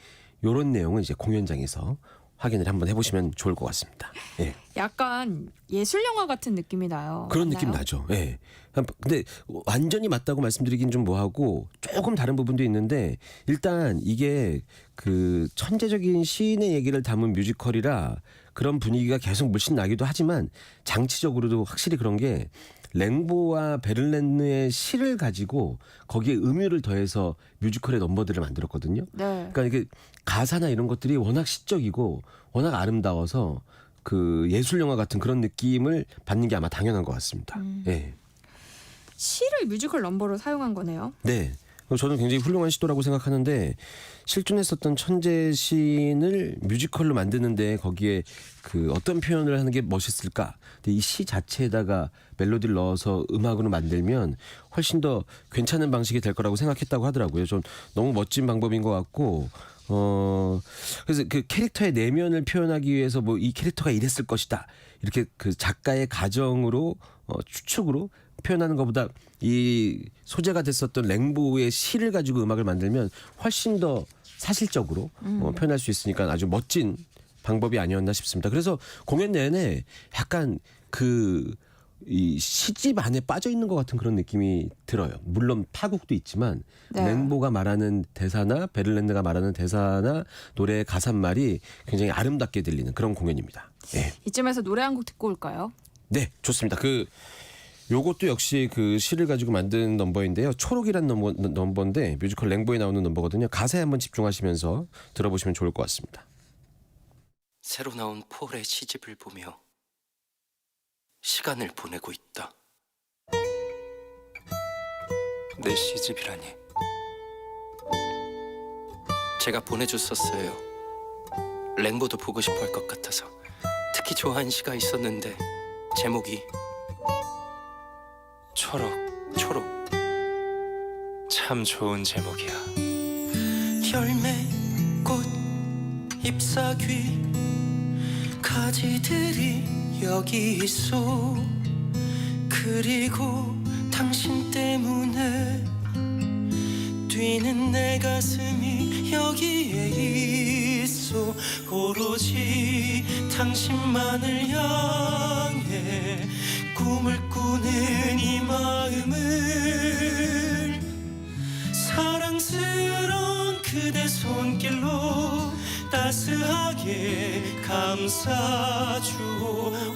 이런 내용은 이제 공연장에서 확인을 한번 해보시면 좋을 것 같습니다. 예. 약간 예술 영화 같은 느낌이 나요. 그런 맞나요? 느낌 나죠. 예. 근데 완전히 맞다고 말씀드리긴 좀 뭐하고 조금 다른 부분도 있는데 일단 이게 그 천재적인 시인의 얘기를 담은 뮤지컬이라 그런 분위기가 계속 물씬 나기도 하지만 장치적으로도 확실히 그런 게 랭보와 베를렌느의 시를 가지고 거기에 음유를 더해서 뮤지컬의 넘버들을 만들었거든요. 네. 그러니까 이게 가사나 이런 것들이 워낙 시적이고 워낙 아름다워서 그 예술 영화 같은 그런 느낌을 받는 게 아마 당연한 것 같습니다. 예. 시를 뮤지컬 넘버로 사용한 거네요. 네. 저는 굉장히 훌륭한 시도라고 생각하는데 실존했었던 천재 시인을 뮤지컬로 만드는데 거기에 그 어떤 표현을 하는 게 멋있을까? 근데 이 시 자체에다가 멜로디를 넣어서 음악으로 만들면 훨씬 더 괜찮은 방식이 될 거라고 생각했다고 하더라고요. 좀 너무 멋진 방법인 것 같고 그래서 그 캐릭터의 내면을 표현하기 위해서 뭐 이 캐릭터가 이랬을 것이다. 이렇게 그 작가의 가정으로 추측으로 표현하는 것보다 이 소재가 됐었던 랭보의 시를 가지고 음악을 만들면 훨씬 더 사실적으로 표현할 수 있으니까 아주 멋진 방법이 아니었나 싶습니다. 그래서 공연 내내 약간 그 이 시집 안에 빠져 있는 것 같은 그런 느낌이 들어요. 물론 파국도 있지만 네. 랭보가 말하는 대사나 베를렌드가 말하는 대사나 노래의 가사말이 굉장히 아름답게 들리는 그런 공연입니다. 예. 이쯤에서 노래 한 곡 듣고 올까요? 네, 좋습니다. 요것도 역시 그 시를 가지고 만든 넘버인데요. 초록이란 넘버인데 뮤지컬 랭보에 나오는 넘버거든요. 가사에 한번 집중하시면서 들어보시면 좋을 것 같습니다. 새로 나온 폴의 시집을 보며 시간을 보내고 있다. 내 시집이라니. 제가 보내줬었어요. 랭보도 보고 싶어 할 것 같아서. 특히 좋아하는 시가 있었는데 제목이 초록. 참 좋은 제목이야. 열매, 꽃, 잎사귀, 가지들이 여기 있어. 그리고 당신 때문에 뛰는 내 가슴이 여기에 있어. 오로지 당신만을 향해 꿈을 꾸는 이 마음을 사랑스러운 그대 손길로 따스하게 감싸주오.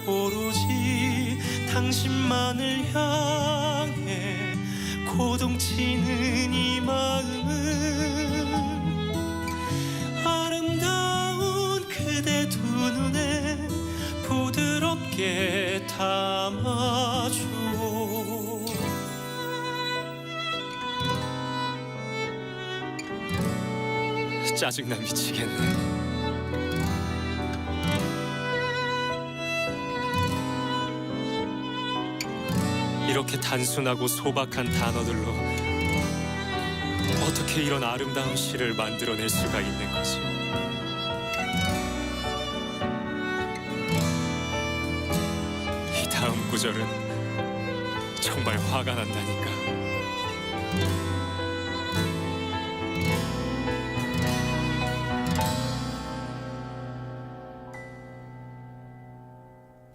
오로지 당신만을 향해 고동치는 이 마음을 아름다운 그대 두 눈에 부드럽게 담아주오. 짜증나 미치겠네. 이렇게 단순하고 소박한 단어들로 어떻게 이런 아름다운 시를 만들어낼 수가 있는 거지? 이 다음 구절은 정말 화가 난다니까.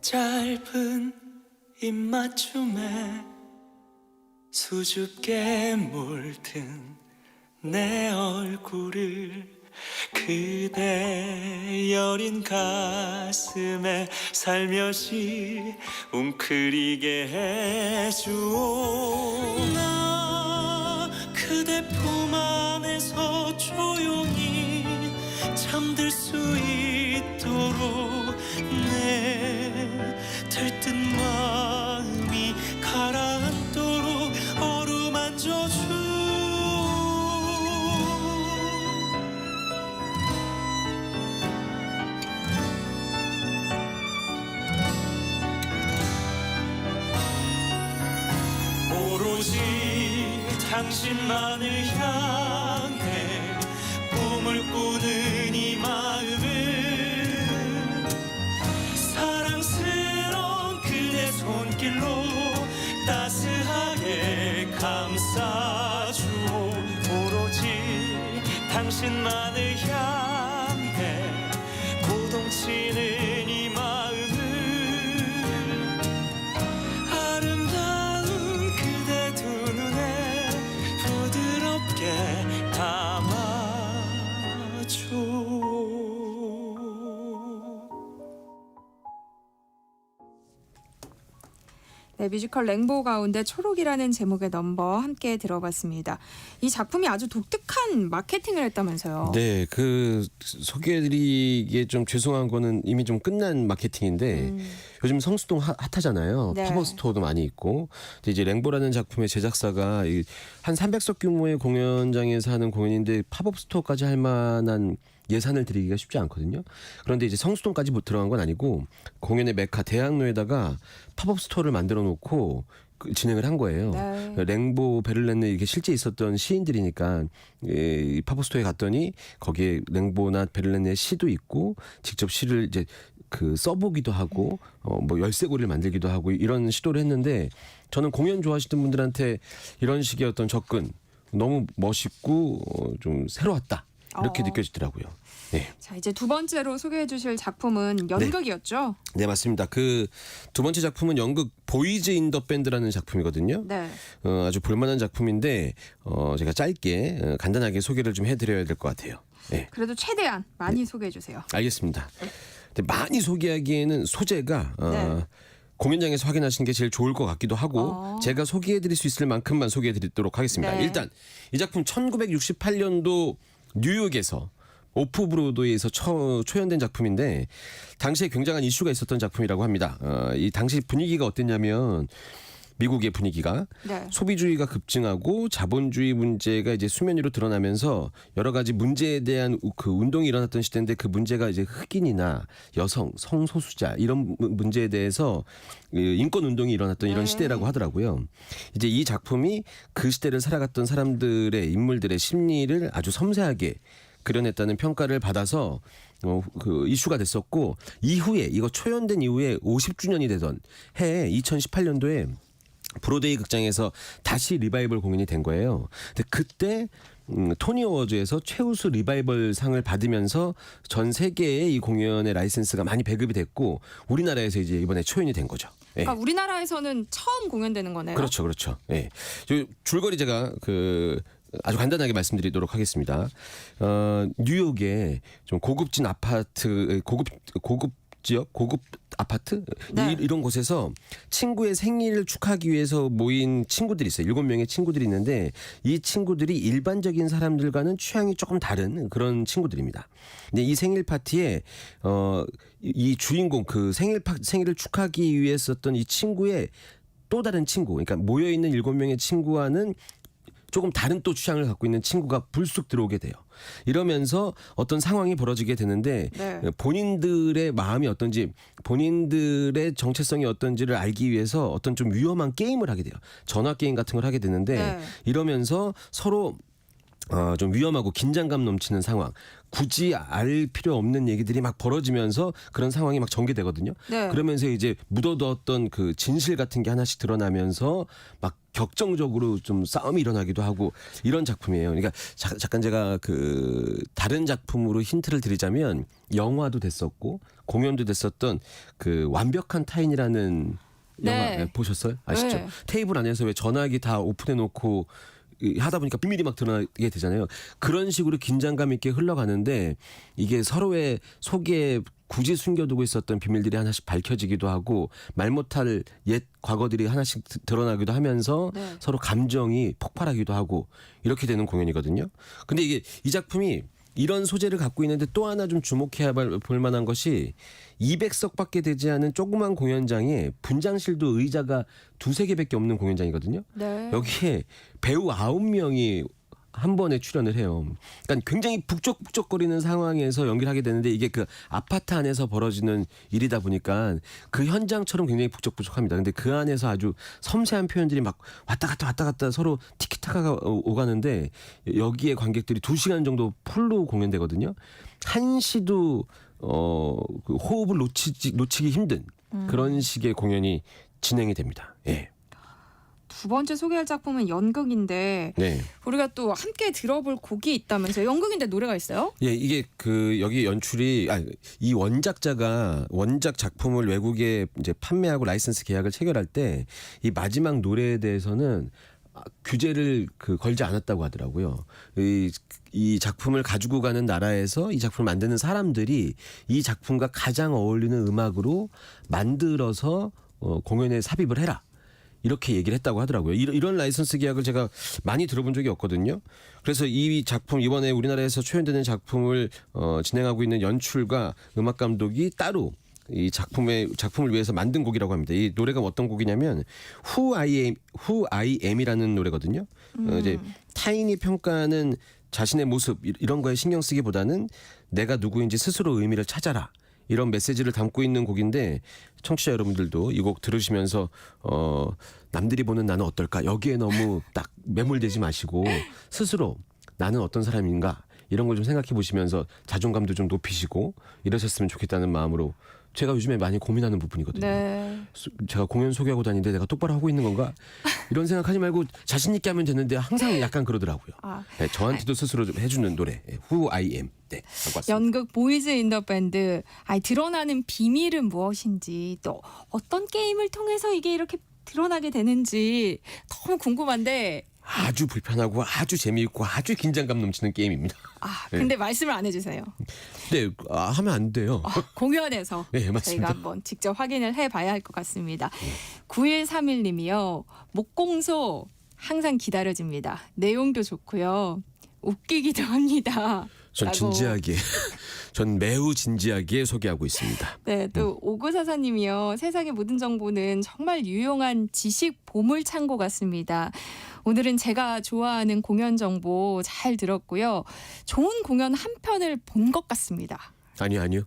짧은 입맞춤에 수줍게 물든 내 얼굴을 그대 여린 가슴에 살며시 웅크리게 해주오. 나 그대 품 안에서 조용히 잠들 수 있도록 내 들뜬 마음이 가라앉도록 어루만져주오. 오로지 당신만을 향해 꿈을 꾸는 이 마음을 사랑스러운 그대 손길로 따스하게 감싸주오. 오로지 당신만을 향해 고동치는 이 마음을 아름다운 그대 두 눈에 부드럽게 담아줘. 네, 뮤지컬 랭보 가운데 초록이라는 제목의 넘버 함께 들어봤습니다. 이 작품이 아주 독특한 마케팅을 했다면서요. 네, 소개해드리기에 좀 죄송한 거는 이미 좀 끝난 마케팅인데 요즘 성수동 핫하잖아요. 네. 팝업 스토어도 많이 있고. 근데 이제 랭보라는 작품의 제작사가 한 300석 규모의 공연장에서 하는 공연인데 팝업 스토어까지 할 만한 예산을 들이기가 쉽지 않거든요. 그런데 이제 성수동까지 들어간 건 아니고 공연의 메카 대학로에다가 팝업 스토어를 만들어 놓고 진행을 한 거예요. 네. 랭보, 베를렌에 이게 실제 있었던 시인들이니까 이 팝업 스토어에 갔더니 거기에 랭보나 베를렌의 시도 있고 직접 시를 이제 써보기도 하고 뭐 열쇠고리를 만들기도 하고 이런 시도를 했는데 저는 공연 좋아하시는 분들한테 이런 식의 어떤 접근 너무 멋있고 좀 새로웠다. 이렇게 느껴지더라고요. 네. 자, 이제 두 번째로 소개해 주실 작품은 연극이었죠? 네, 맞습니다. 그 두 번째 작품은 연극 보이즈 인 더 밴드라는 작품이거든요. 네. 아주 볼만한 작품인데 제가 짧게 간단하게 소개를 좀 해드려야 될 것 같아요. 네. 그래도 최대한 많이 소개해 주세요. 알겠습니다. 근데 많이 소개하기에는 소재가 공연장에서 확인하시는 게 제일 좋을 것 같기도 하고 제가 소개해드릴 수 있을 만큼만 소개해드리도록 하겠습니다. 네. 일단 이 작품 1968년도 뉴욕에서 오프 브로드웨이에서 초연된 작품인데 당시에 굉장한 이슈가 있었던 작품이라고 합니다. 이 당시 분위기가 어땠냐면 미국의 분위기가 소비주의가 급증하고 자본주의 문제가 이제 수면 위로 드러나면서 여러 가지 문제에 대한 그 운동이 일어났던 시대인데 그 문제가 이제 흑인이나 여성, 성소수자 이런 문제에 대해서 인권 운동이 일어났던 이런 시대라고 하더라고요. 이제 이 작품이 그 시대를 살아갔던 사람들의 인물들의 심리를 아주 섬세하게 그려냈다는 평가를 받아서 그 이슈가 됐었고 이후에 이거 초연된 이후에 50주년이 되던 해에 2018년도에 브로드웨이 극장에서 다시 리바이벌 공연이 된 거예요. 근데 그때 토니 어워즈에서 최우수 리바이벌 상을 받으면서 전 세계에 이 공연의 라이센스가 많이 배급이 됐고 우리나라에서 이제 이번에 초연이 된 거죠. 예. 그러니까 우리나라에서는 처음 공연되는 거네요. 그렇죠, 그렇죠. 예. 줄거리 제가 아주 간단하게 말씀드리도록 하겠습니다. 뉴욕에 좀 고급진 아파트, 고급 지역, 고급 아파트 이런 곳에서 친구의 생일을 축하하기 위해서 모인 친구들이 있어요. 7명의 친구들이 있는데 이 친구들이 일반적인 사람들과는 취향이 조금 다른 그런 친구들입니다. 근데 이 생일 파티에 이 주인공 그 생일을 축하하기 위해 썼던 이 친구의 또 다른 친구, 그러니까 모여 있는 7명의 친구와는 조금 다른 또 취향을 갖고 있는 친구가 불쑥 들어오게 돼요. 이러면서 어떤 상황이 벌어지게 되는데 본인들의 마음이 어떤지 본인들의 정체성이 어떤지를 알기 위해서 어떤 좀 위험한 게임을 하게 돼요. 전화 게임 같은 걸 하게 되는데 이러면서 서로 좀 위험하고 긴장감 넘치는 상황, 굳이 알 필요 없는 얘기들이 막 벌어지면서 그런 상황이 막 전개되거든요. 그러면서 이제 묻어두었던 그 진실 같은 게 하나씩 드러나면서 막 격정적으로 좀 싸움이 일어나기도 하고 이런 작품이에요. 그러니까 잠깐 제가 그 다른 작품으로 힌트를 드리자면 영화도 됐었고 공연도 됐었던 그 완벽한 타인이라는 영화 보셨어요? 아시죠? 테이블 안에서 왜 전화기 다 오픈해 놓고 하다 보니까 비밀이 막 드러나게 되잖아요. 그런 식으로 긴장감 있게 흘러가는데 이게 서로의 속에 굳이 숨겨두고 있었던 비밀들이 하나씩 밝혀지기도 하고 말 못할 옛 과거들이 하나씩 드러나기도 하면서 서로 감정이 폭발하기도 하고 이렇게 되는 공연이거든요. 근데 이게 이 작품이 이런 소재를 갖고 있는데 또 하나 좀 주목해야 볼 만한 것이 200석밖에 되지 않은 조그만 공연장에 분장실도 의자가 2-3개밖에 없는 공연장이거든요. 여기에 배우 9명이 한 번에 출연을 해요. 그러니까 굉장히 북적북적거리는 상황에서 연기를 하게 되는데 이게 그 아파트 안에서 벌어지는 일이다 보니까 그 현장처럼 굉장히 북적북적합니다. 근데 그 안에서 아주 섬세한 표현들이 막 왔다 갔다 서로 티키타카가 오가는데 여기에 관객들이 2시간 정도 풀로 공연되거든요. 한시도 그 호흡을 놓치기 힘든 그런 식의 공연이 진행이 됩니다. 예. 두 번째 소개할 작품은 연극인데 우리가 또 함께 들어볼 곡이 있다면서요. 연극인데 노래가 있어요? 예, 이게 그 여기 연출이 이 원작자가 원작 작품을 외국에 이제 판매하고 라이선스 계약을 체결할 때 이 마지막 노래에 대해서는 규제를 걸지 않았다고 하더라고요. 이 작품을 가지고 가는 나라에서 이 작품을 만드는 사람들이 이 작품과 가장 어울리는 음악으로 만들어서 공연에 삽입을 해라. 이렇게 얘기를 했다고 하더라고요. 이런 라이선스 계약을 제가 많이 들어본 적이 없거든요. 그래서 이 작품 이번에 우리나라에서 초연되는 작품을 진행하고 있는 연출가 음악 감독이 따로 이 작품을 위해서 만든 곡이라고 합니다. 이 노래가 어떤 곡이냐면 Who I Am이라는 노래거든요. 이제 타인이 평가하는 자신의 모습 이런 거에 신경 쓰기보다는 내가 누구인지 스스로 의미를 찾아라. 이런 메시지를 담고 있는 곡인데 청취자 여러분들도 이 곡 들으시면서 남들이 보는 나는 어떨까? 여기에 너무 딱 매몰되지 마시고 스스로 나는 어떤 사람인가? 이런 걸 좀 생각해 보시면서 자존감도 좀 높이시고 이러셨으면 좋겠다는 마음으로 제가 요즘에 많이 고민하는 부분이거든요. 네. 제가 공연 소개하고 다니는데 내가 똑바로 하고 있는 건가? 이런 생각하지 말고 자신 있게 하면 되는데 항상 약간 그러더라고요. 아. 네, 저한테도 스스로 좀 해주는 노래 Who I Am. 네, 갖고 왔습니다. 연극 보이즈 인 더 밴드. 드러나는 비밀은 무엇인지 또 어떤 게임을 통해서 이게 이렇게 드러나게 되는지 너무 궁금한데 아주 불편하고 아주 재미있고 아주 긴장감 넘치는 게임입니다. 근데 말씀을 안 해주세요. 네, 하면 안 돼요. 공연에서 네, 저희가 맞습니다. 한번 직접 확인을 해봐야 할 것 같습니다. 9131님이요. 목공소 항상 기다려집니다. 내용도 좋고요. 웃기기도 합니다. 전 라고. 진지하게, 전 매우 진지하게 소개하고 있습니다. 네, 또 5944님이요. 세상의 모든 정보는 정말 유용한 지식 보물 창고 같습니다. 오늘은 제가 좋아하는 공연 정보 잘 들었고요. 좋은 공연 한 편을 본 것 같습니다. 아니요.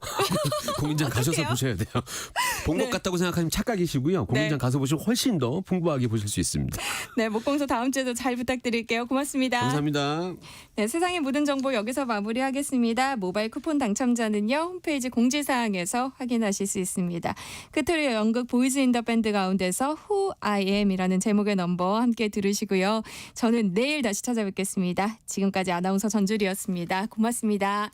공연장 가셔서 보셔야 돼요. 본 것 네. 같다고 생각하면 착각이시고요. 공연장 가서 보시면 훨씬 더 풍부하게 보실 수 있습니다. 네, 목공소 다음 주에도 잘 부탁드릴게요. 고맙습니다. 감사합니다. 네, 세상의 모든 정보 여기서 마무리하겠습니다. 모바일 쿠폰 당첨자는요. 홈페이지 공지사항에서 확인하실 수 있습니다. 끝으로 연극 보이즈 인 더 밴드 가운데서 Who I Am이라는 제목의 넘버 함께 들으시고요. 저는 내일 다시 찾아뵙겠습니다. 지금까지 아나운서 전주리였습니다. 고맙습니다.